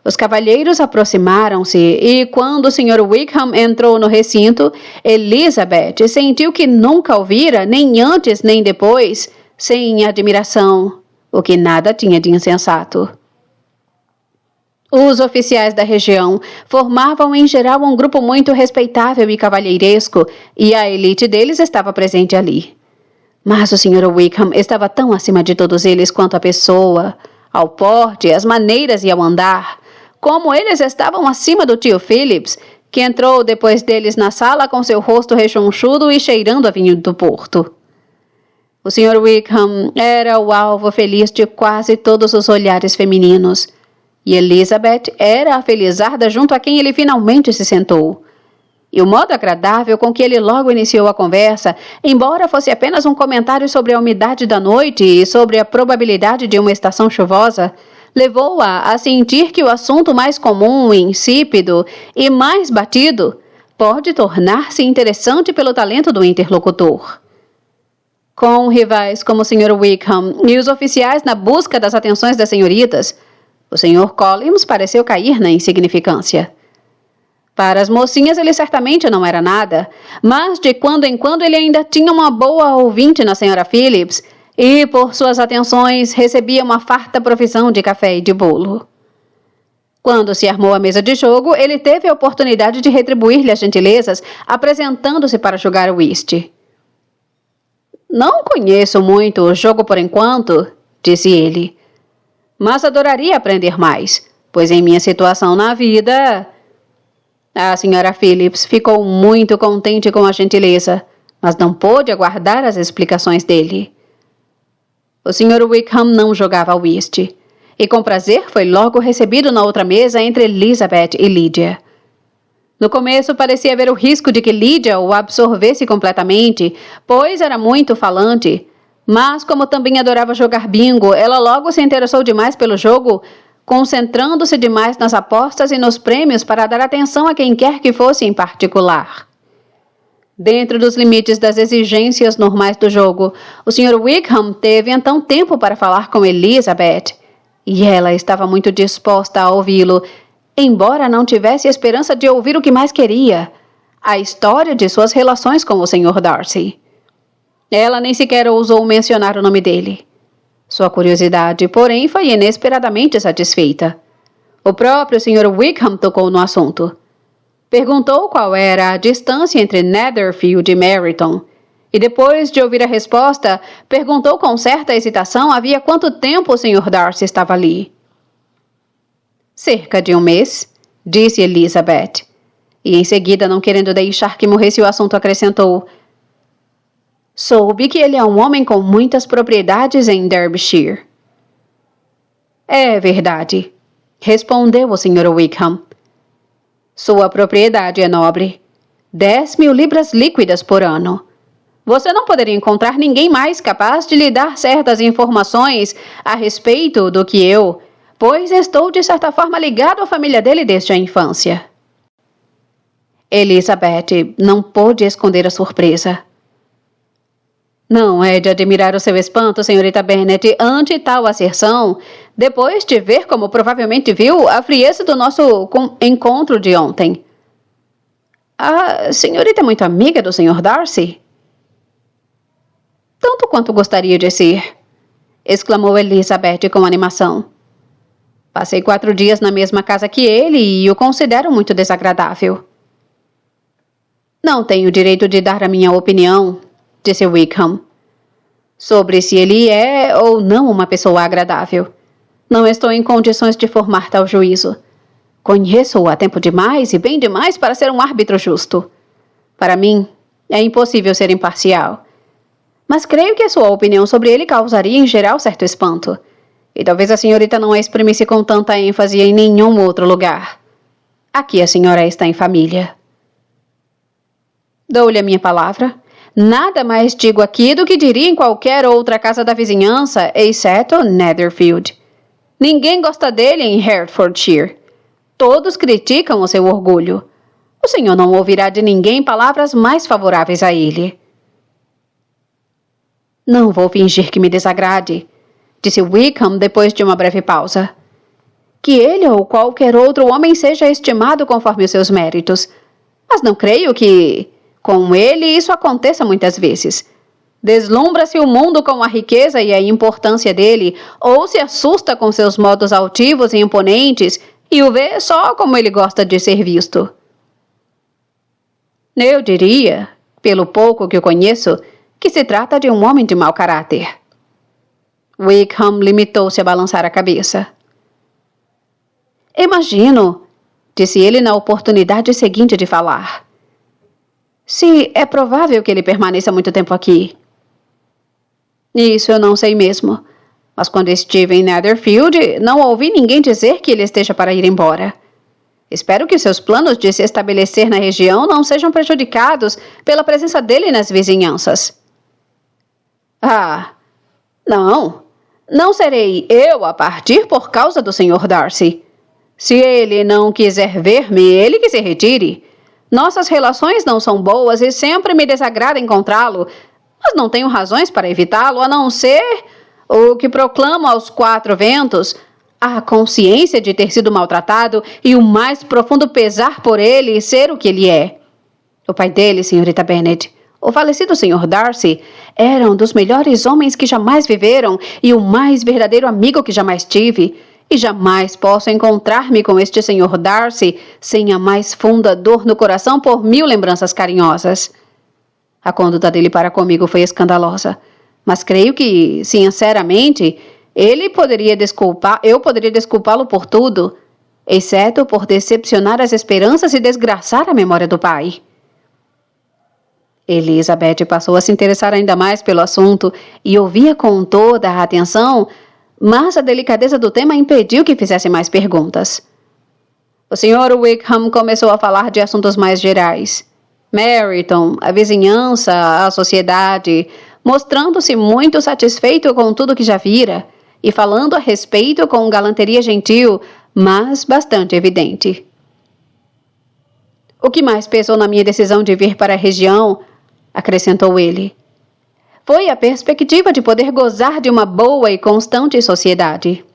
[SPEAKER 1] Os cavalheiros aproximaram-se e, quando o Sr. Wickham entrou no recinto, Elizabeth sentiu que nunca o vira, nem antes nem depois, sem admiração, o que nada tinha de insensato. Os oficiais da região formavam em geral um grupo muito respeitável e cavalheiresco, e a elite deles estava presente ali. Mas o Sr. Wickham estava tão acima de todos eles quanto a pessoa, ao porte, às maneiras e ao andar, como eles estavam acima do tio Phillips, que entrou depois deles na sala com seu rosto rechonchudo e cheirando a vinho do Porto. O Sr. Wickham era o alvo feliz de quase todos os olhares femininos, e Elizabeth era a felizarda junto a quem ele finalmente se sentou. E o modo agradável com que ele logo iniciou a conversa, embora fosse apenas um comentário sobre a umidade da noite e sobre a probabilidade de uma estação chuvosa, levou-a a sentir que o assunto mais comum, insípido e mais batido pode tornar-se interessante pelo talento do interlocutor. Com rivais como o Sr. Wickham e os oficiais na busca das atenções das senhoritas, o Sr. Collins pareceu cair na insignificância. Para as mocinhas ele certamente não era nada, mas de quando em quando ele ainda tinha uma boa ouvinte na Sra. Phillips e, por suas atenções, recebia uma farta provisão de café e de bolo. Quando se armou a mesa de jogo, ele teve a oportunidade de retribuir-lhe as gentilezas, apresentando-se para jogar o whist. Não conheço muito o jogo por enquanto, disse ele, mas adoraria aprender mais, pois em minha situação na vida... A Sra. Phillips ficou muito contente com a gentileza, mas não pôde aguardar as explicações dele. O Sr. Wickham não jogava whist, e com prazer foi logo recebido na outra mesa entre Elizabeth e Lydia. No começo parecia haver o risco de que Lydia o absorvesse completamente, pois era muito falante, mas como também adorava jogar bingo, ela logo se interessou demais pelo jogo, concentrando-se demais nas apostas e nos prêmios para dar atenção a quem quer que fosse em particular. Dentro dos limites das exigências normais do jogo, o Sr. Wickham teve então tempo para falar com Elizabeth, e ela estava muito disposta a ouvi-lo, embora não tivesse esperança de ouvir o que mais queria, a história de suas relações com o Sr. Darcy. Ela nem sequer ousou mencionar o nome dele. Sua curiosidade, porém, foi inesperadamente satisfeita. O próprio Sr. Wickham tocou no assunto. Perguntou qual era a distância entre Netherfield e Meryton, e depois de ouvir a resposta, perguntou com certa hesitação havia quanto tempo o Sr. Darcy estava ali. Cerca de 1 mês, disse Elizabeth. E em seguida, não querendo deixar que morresse o assunto, acrescentou: soube que ele é um homem com muitas propriedades em Derbyshire. É verdade, respondeu o Sr. Wickham. Sua propriedade é nobre. 10.000 libras líquidas por ano. Você não poderia encontrar ninguém mais capaz de lhe dar certas informações a respeito do que eu, pois estou de certa forma ligado à família dele desde a infância. Elizabeth não pôde esconder a surpresa. Não é de admirar o seu espanto, senhorita Bennet, ante tal asserção, depois de ver como provavelmente viu a frieza do nosso encontro de ontem. A senhorita é muito amiga do Sr. Darcy? Tanto quanto gostaria de ser, exclamou Elizabeth com animação. Passei 4 dias na mesma casa que ele e o considero muito desagradável. Não tenho direito de dar a minha opinião, disse Wickham, sobre se ele é ou não uma pessoa agradável. Não estou em condições de formar tal juízo. Conheço-o há tempo demais e bem demais para ser um árbitro justo. Para mim, é impossível ser imparcial. Mas creio que a sua opinião sobre ele causaria em geral certo espanto. E talvez a senhorita não a exprimisse com tanta ênfase em nenhum outro lugar. Aqui a senhora está em família. Dou-lhe a minha palavra. Nada mais digo aqui do que diria em qualquer outra casa da vizinhança, exceto Netherfield. Ninguém gosta dele em Hertfordshire. Todos criticam o seu orgulho. O senhor não ouvirá de ninguém palavras mais favoráveis a ele. Não vou fingir que me desagrade, disse Wickham depois de uma breve pausa. Que ele ou qualquer outro homem seja estimado conforme os seus méritos. Mas não creio que, com ele, isso aconteça muitas vezes. Deslumbra-se o mundo com a riqueza e a importância dele, ou se assusta com seus modos altivos e imponentes, e o vê só como ele gosta de ser visto. Eu diria, pelo pouco que o conheço, que se trata de um homem de mau caráter. Wickham limitou-se a balançar a cabeça. Imagino, disse ele na oportunidade seguinte de falar. Se é provável que ele permaneça muito tempo aqui. Isso eu não sei mesmo. Mas quando estive em Netherfield, não ouvi ninguém dizer que ele esteja para ir embora. Espero que seus planos de se estabelecer na região não sejam prejudicados pela presença dele nas vizinhanças. Ah, não. Não serei eu a partir por causa do Sr. Darcy. Se ele não quiser ver-me, ele que se retire. Nossas relações não são boas e sempre me desagrada encontrá-lo, mas não tenho razões para evitá-lo, a não ser o que proclamo aos 4 ventos, a consciência de ter sido maltratado e o mais profundo pesar por ele ser o que ele é. O pai dele, senhorita Bennet, o falecido Sr. Darcy, era um dos melhores homens que jamais viveram e o mais verdadeiro amigo que jamais tive. E jamais posso encontrar-me com este Sr. Darcy sem a mais funda dor no coração por 1000 lembranças carinhosas. A conduta dele para comigo foi escandalosa, mas creio que, sinceramente, eu poderia desculpá-lo por tudo, exceto por decepcionar as esperanças e desgraçar a memória do pai. Elizabeth passou a se interessar ainda mais pelo assunto e ouvia com toda a atenção, mas a delicadeza do tema impediu que fizesse mais perguntas. O Sr. Wickham começou a falar de assuntos mais gerais. Meryton, a vizinhança, a sociedade, mostrando-se muito satisfeito com tudo que já vira, e falando a respeito com galanteria gentil, mas bastante evidente. O que mais pesou na minha decisão de vir para a região, acrescentou ele, foi a perspectiva de poder gozar de uma boa e constante sociedade.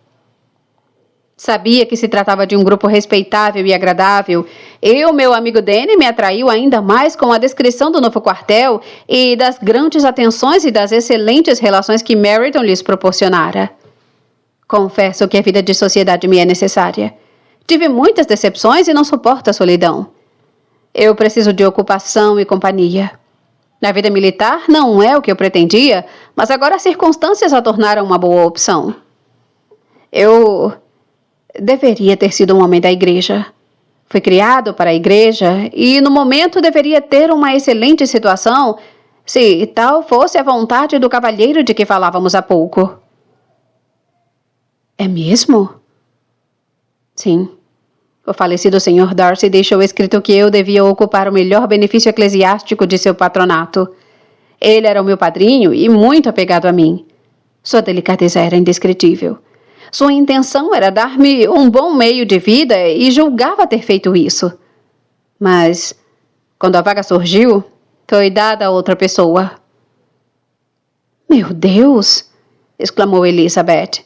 [SPEAKER 1] Sabia que se tratava de um grupo respeitável e agradável, e o meu amigo Danny me atraiu ainda mais com a descrição do novo quartel e das grandes atenções e das excelentes relações que Meriton lhes proporcionara. Confesso que a vida de sociedade me é necessária. Tive muitas decepções e não suporto a solidão. Eu preciso de ocupação e companhia. Na vida militar não é o que eu pretendia, mas agora as circunstâncias a tornaram uma boa opção. Eu deveria ter sido um homem da igreja. Fui criado para a igreja e, no momento, deveria ter uma excelente situação se tal fosse a vontade do cavalheiro de que falávamos há pouco. É mesmo? Sim. O falecido Sr. Darcy deixou escrito que eu devia ocupar o melhor benefício eclesiástico de seu patronato. Ele era o meu padrinho e muito apegado a mim. Sua delicadeza era indescritível. Sua intenção era dar-me um bom meio de vida e julgava ter feito isso. Mas, quando a vaga surgiu, foi dada a outra pessoa. Meu Deus! Exclamou Elizabeth.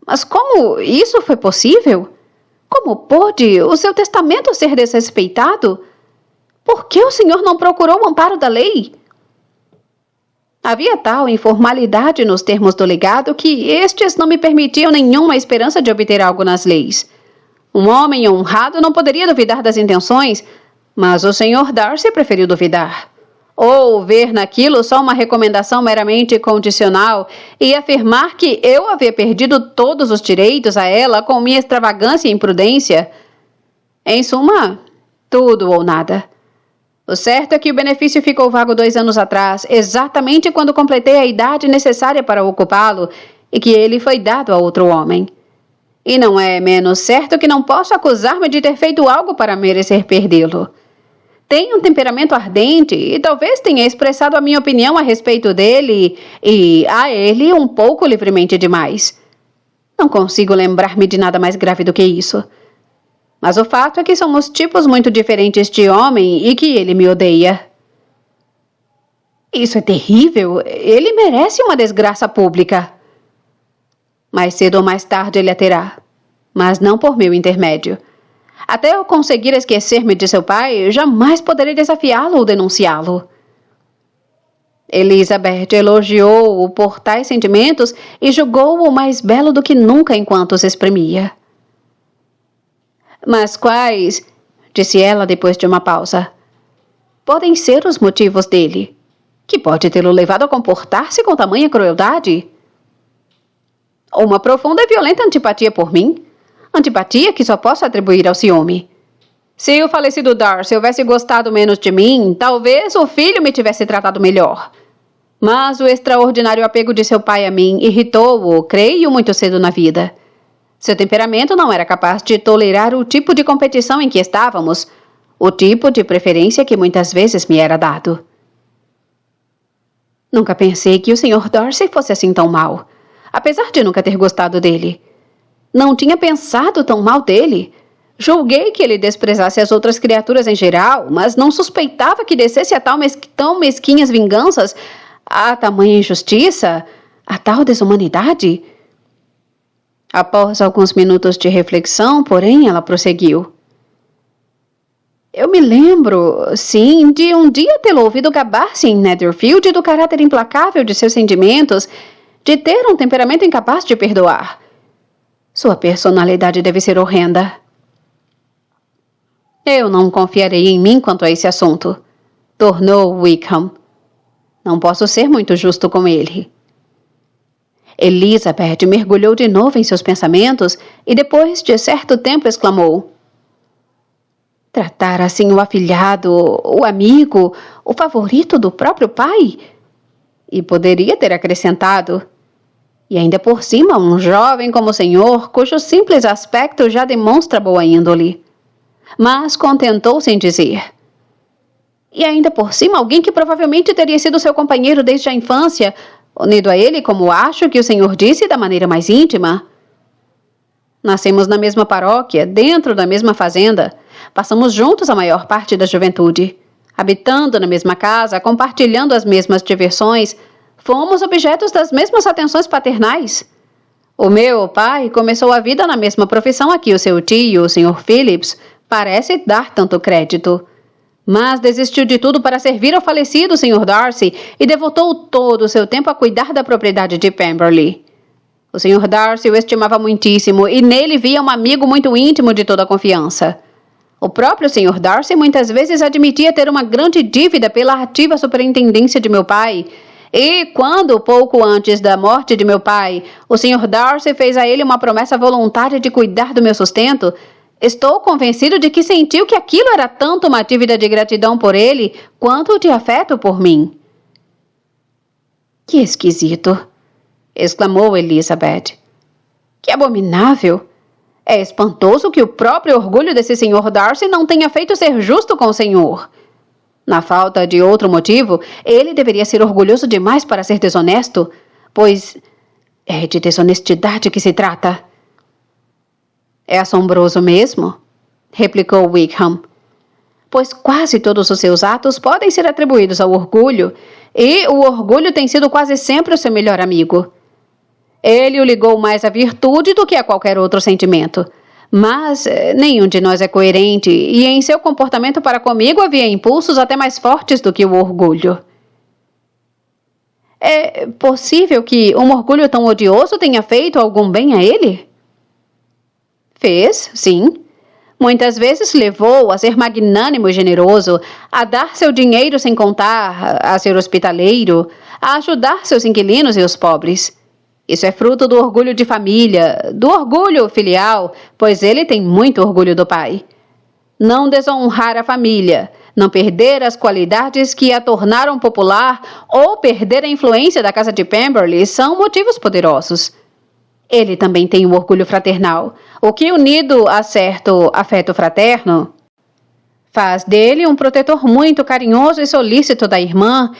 [SPEAKER 1] Mas como isso foi possível? Como pôde o seu testamento ser desrespeitado? Por que o senhor não procurou o amparo da lei? Havia tal informalidade nos termos do legado que estes não me permitiam nenhuma esperança de obter algo nas leis. Um homem honrado não poderia duvidar das intenções, mas o Sr. Darcy preferiu duvidar. Ou ver naquilo só uma recomendação meramente condicional e afirmar que eu havia perdido todos os direitos a ela com minha extravagância e imprudência. Em suma, tudo ou nada. O certo é que o benefício ficou vago 2 anos atrás, exatamente quando completei a idade necessária para ocupá-lo, e que ele foi dado a outro homem. E não é menos certo que não posso acusar-me de ter feito algo para merecer perdê-lo. Tenho um temperamento ardente e talvez tenha expressado a minha opinião a respeito dele e a ele um pouco livremente demais. Não consigo lembrar-me de nada mais grave do que isso. Mas o fato é que somos tipos muito diferentes de homem e que ele me odeia. Isso é terrível. Ele merece uma desgraça pública. Mais cedo ou mais tarde ele a terá, mas não por meu intermédio. Até eu conseguir esquecer-me de seu pai, jamais poderei desafiá-lo ou denunciá-lo. Elizabeth elogiou-o por tais sentimentos e julgou-o mais belo do que nunca enquanto os exprimia. Mas quais, disse ela depois de uma pausa, podem ser os motivos dele? Que pode tê-lo levado a comportar-se com tamanha crueldade? Uma profunda e violenta antipatia por mim? Antipatia que só posso atribuir ao ciúme. Se o falecido Darcy houvesse gostado menos de mim, talvez o filho me tivesse tratado melhor. Mas o extraordinário apego de seu pai a mim irritou-o, creio, muito cedo na vida. Seu temperamento não era capaz de tolerar o tipo de competição em que estávamos, o tipo de preferência que muitas vezes me era dado. Nunca pensei que o Sr. Darcy fosse assim tão mau, apesar de nunca ter gostado dele. Não tinha pensado tão mal dele. Julguei que ele desprezasse as outras criaturas em geral, mas não suspeitava que descesse a tão mesquinhas vinganças, a tamanha injustiça, a tal desumanidade. Após alguns minutos de reflexão, porém, ela prosseguiu. Eu me lembro, sim, de um dia tê-lo ouvido gabar-se em Netherfield do caráter implacável de seus sentimentos, de ter um temperamento incapaz de perdoar. Sua personalidade deve ser horrenda. Eu não confiarei em mim quanto a esse assunto, tornou Wickham. Não posso ser muito justo com ele. Elizabeth mergulhou de novo em seus pensamentos e depois de certo tempo exclamou. Tratar assim o afilhado, o amigo, o favorito do próprio pai? E poderia ter acrescentado. E ainda por cima um jovem como o senhor, cujo simples aspecto já demonstra boa índole. Mas contentou-se em dizer. E ainda por cima alguém que provavelmente teria sido seu companheiro desde a infância, unido a ele como acho que o senhor disse da maneira mais íntima. Nascemos na mesma paróquia, dentro da mesma fazenda. Passamos juntos a maior parte da juventude. Habitando na mesma casa, compartilhando as mesmas diversões, fomos objetos das mesmas atenções paternais. O meu pai começou a vida na mesma profissão a que o seu tio, o Sr. Phillips, parece dar tanto crédito. Mas desistiu de tudo para servir ao falecido Sr. Darcy e devotou todo o seu tempo a cuidar da propriedade de Pemberley. O Sr. Darcy o estimava muitíssimo e nele via um amigo muito íntimo de toda a confiança. O próprio Sr. Darcy muitas vezes admitia ter uma grande dívida pela ativa superintendência de meu pai. E quando, pouco antes da morte de meu pai, o Sr. Darcy fez a ele uma promessa voluntária de cuidar do meu sustento, estou convencido de que sentiu que aquilo era tanto uma dívida de gratidão por ele, quanto de afeto por mim. Que esquisito! Exclamou Elizabeth. Que abominável! É espantoso que o próprio orgulho desse Sr. Darcy não tenha feito ser justo com o senhor. Na falta de outro motivo, ele deveria ser orgulhoso demais para ser desonesto, pois é de desonestidade que se trata. É assombroso mesmo, replicou Wickham, pois quase todos os seus atos podem ser atribuídos ao orgulho, e o orgulho tem sido quase sempre o seu melhor amigo. Ele o ligou mais à virtude do que a qualquer outro sentimento. Mas nenhum de nós é coerente, e em seu comportamento para comigo havia impulsos até mais fortes do que o orgulho. É possível que um orgulho tão odioso tenha feito algum bem a ele? Fez, sim. Muitas vezes levou a ser magnânimo e generoso, a dar seu dinheiro sem contar, a ser hospitaleiro, a ajudar seus inquilinos e os pobres. Isso é fruto do orgulho de família, do orgulho filial, pois ele tem muito orgulho do pai. Não desonrar a família, não perder as qualidades que a tornaram popular ou perder a influência da casa de Pemberley são motivos poderosos. Ele também tem um orgulho fraternal, o que, unido a certo afeto fraterno, faz dele um protetor muito carinhoso e solícito da irmã.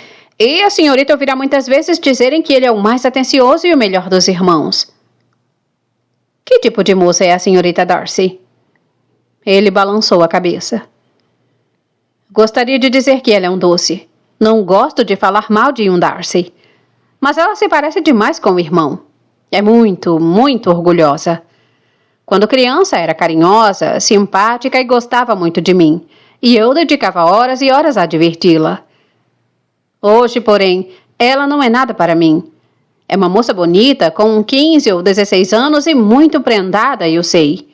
[SPEAKER 1] E a senhorita ouvirá muitas vezes dizerem que ele é o mais atencioso e o melhor dos irmãos. Que tipo de moça é a senhorita Darcy? Ele balançou a cabeça. Gostaria de dizer que ela é um doce. Não gosto de falar mal de um Darcy. Mas ela se parece demais com o irmão. É muito, muito orgulhosa. Quando criança era carinhosa, simpática e gostava muito de mim. E eu dedicava horas e horas a diverti-la. Hoje, porém, ela não é nada para mim. É uma moça bonita, com 15 ou 16 anos e muito prendada, eu sei.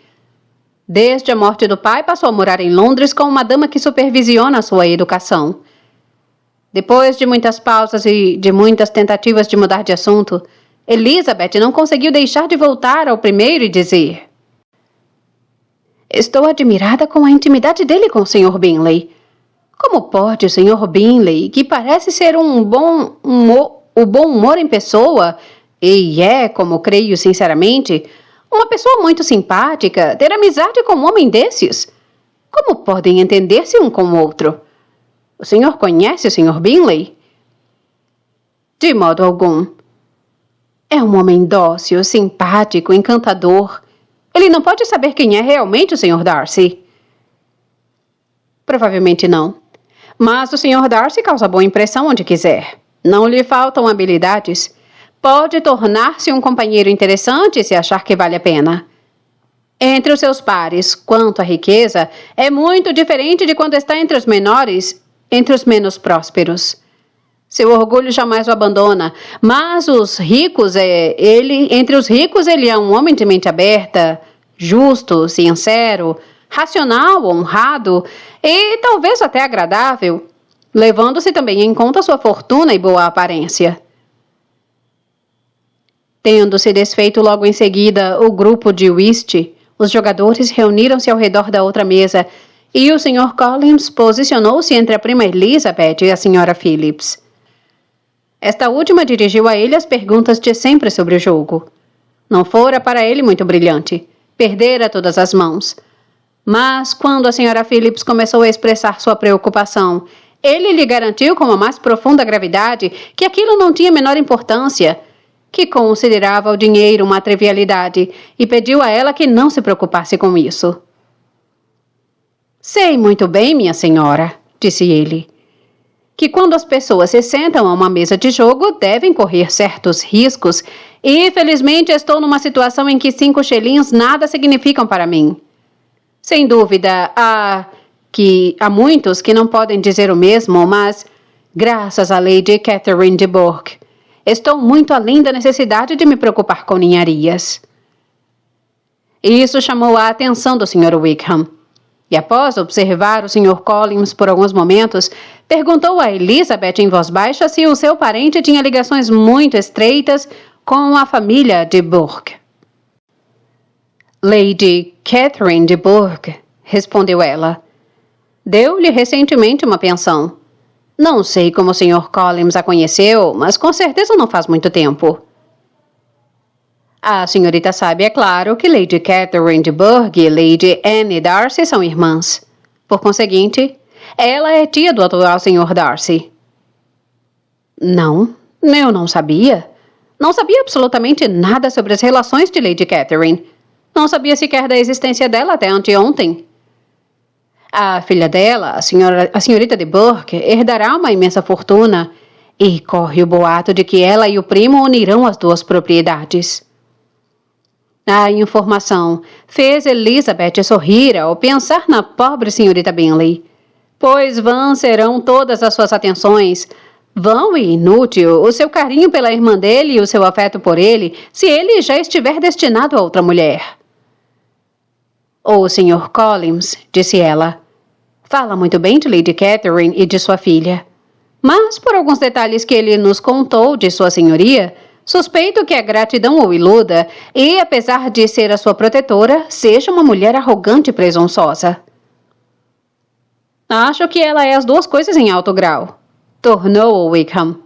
[SPEAKER 1] Desde a morte do pai, passou a morar em Londres com uma dama que supervisiona sua educação. Depois de muitas pausas e de muitas tentativas de mudar de assunto, Elizabeth não conseguiu deixar de voltar ao primeiro e dizer: Estou admirada com a intimidade dele com o Sr. Bingley. Como pode o Sr. Bingley, que parece ser o bom humor em pessoa, e é, como creio sinceramente, uma pessoa muito simpática, ter amizade com um homem desses? Como podem entender-se um com o outro? O senhor conhece o Sr. Bingley? De modo algum. É um homem dócil, simpático, encantador. Ele não pode saber quem é realmente o Sr. Darcy. Provavelmente não. Mas o Sr. Darcy causa boa impressão onde quiser. Não lhe faltam habilidades. Pode tornar-se um companheiro interessante se achar que vale a pena. Entre os seus pares, quanto à riqueza, é muito diferente de quando está entre os menores, entre os menos prósperos. Seu orgulho jamais o abandona, mas entre os ricos ele é um homem de mente aberta, justo, sincero, racional, honrado e talvez até agradável, levando-se também em conta sua fortuna e boa aparência. Tendo-se desfeito logo em seguida o grupo de whist, os jogadores reuniram-se ao redor da outra mesa e o Sr. Collins posicionou-se entre a prima Elizabeth e a Sra. Phillips. Esta última dirigiu a ele as perguntas de sempre sobre o jogo. Não fora para ele muito brilhante. Perdera todas as mãos. Mas, quando a Sra. Phillips começou a expressar sua preocupação, Ele lhe garantiu com a mais profunda gravidade que aquilo não tinha a menor importância, que considerava o dinheiro uma trivialidade e pediu a ela que não se preocupasse com isso. Sei muito bem, minha senhora, disse ele, que quando as pessoas se sentam a uma mesa de jogo devem correr certos riscos e, felizmente, estou numa situação em que 5 shillings nada significam para mim. Sem dúvida, há muitos que não podem dizer o mesmo, mas, graças à Lady Catherine de Bourgh, estou muito além da necessidade de me preocupar com ninharias. Isso chamou a atenção do Sr. Wickham. E após observar o Sr. Collins por alguns momentos, perguntou a Elizabeth em voz baixa se o seu parente tinha ligações muito estreitas com a família de Bourgh. Lady Catherine de Bourgh, respondeu ela. Deu-lhe recentemente uma pensão. Não sei como o Sr. Collins a conheceu, mas com certeza não faz muito tempo. A senhorita sabe, é claro, que Lady Catherine de Bourgh e Lady Anne Darcy são irmãs. Por conseguinte, ela é tia do atual Sr. Darcy. Não, eu não sabia. Não sabia absolutamente nada sobre as relações de Lady Catherine. Não sabia sequer da existência dela até anteontem. A filha dela, a senhorita de Bourgh, herdará uma imensa fortuna e corre o boato de que ela e o primo unirão as 2 propriedades. A informação fez Elizabeth sorrir ao pensar na pobre senhorita Bingley, pois vãs serão todas as suas atenções, vão e inútil o seu carinho pela irmã dele e o seu afeto por ele, se ele já estiver destinado a outra mulher. O Sr. Collins, disse ela, fala muito bem de Lady Catherine e de sua filha, mas por alguns detalhes que ele nos contou de sua senhoria, suspeito que a gratidão o iluda e, apesar de ser a sua protetora, seja uma mulher arrogante e presunçosa. Acho que ela é as 2 coisas em alto grau, tornou Wickham.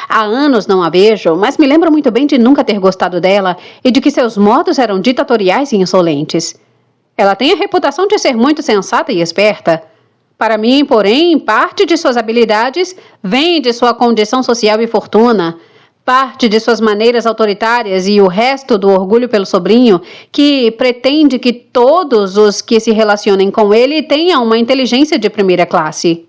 [SPEAKER 1] Há anos não a vejo, mas me lembro muito bem de nunca ter gostado dela e de que seus modos eram ditatoriais e insolentes. Ela tem a reputação de ser muito sensata e esperta. Para mim, porém, parte de suas habilidades vem de sua condição social e fortuna, parte de suas maneiras autoritárias e o resto do orgulho pelo sobrinho, que pretende que todos os que se relacionem com ele tenham uma inteligência de primeira classe.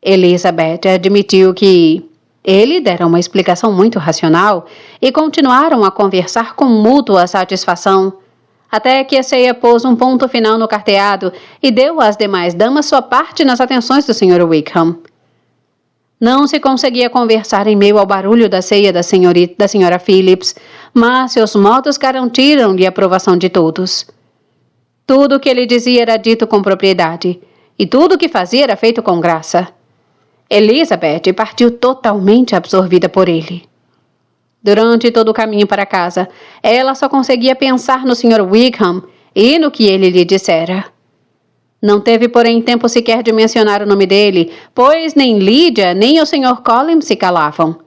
[SPEAKER 1] Elizabeth admitiu que ele dera uma explicação muito racional e continuaram a conversar com mútua satisfação, até que a ceia pôs um ponto final no carteado e deu às demais damas sua parte nas atenções do Sr. Wickham. Não se conseguia conversar em meio ao barulho da ceia da senhora Phillips, mas seus modos garantiram-lhe a aprovação de todos. Tudo o que ele dizia era dito com propriedade, e tudo o que fazia era feito com graça. Elizabeth partiu totalmente absorvida por ele. Durante todo o caminho para casa, ela só conseguia pensar no Sr. Wickham e no que ele lhe dissera. Não teve, porém, tempo sequer de mencionar o nome dele, pois nem Lydia nem o Sr. Collins se calavam.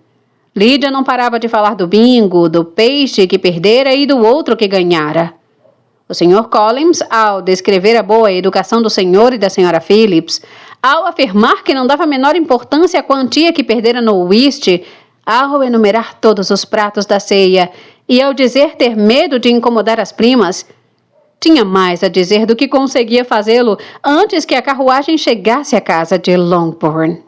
[SPEAKER 1] Lydia não parava de falar do bingo, do peixe que perdera e do outro que ganhara. O Sr. Collins, ao descrever a boa educação do Sr. e da Sra. Phillips, ao afirmar que não dava a menor importância à quantia que perdera no whist, ao enumerar todos os pratos da ceia e ao dizer ter medo de incomodar as primas, tinha mais a dizer do que conseguia fazê-lo antes que a carruagem chegasse à casa de Longbourn.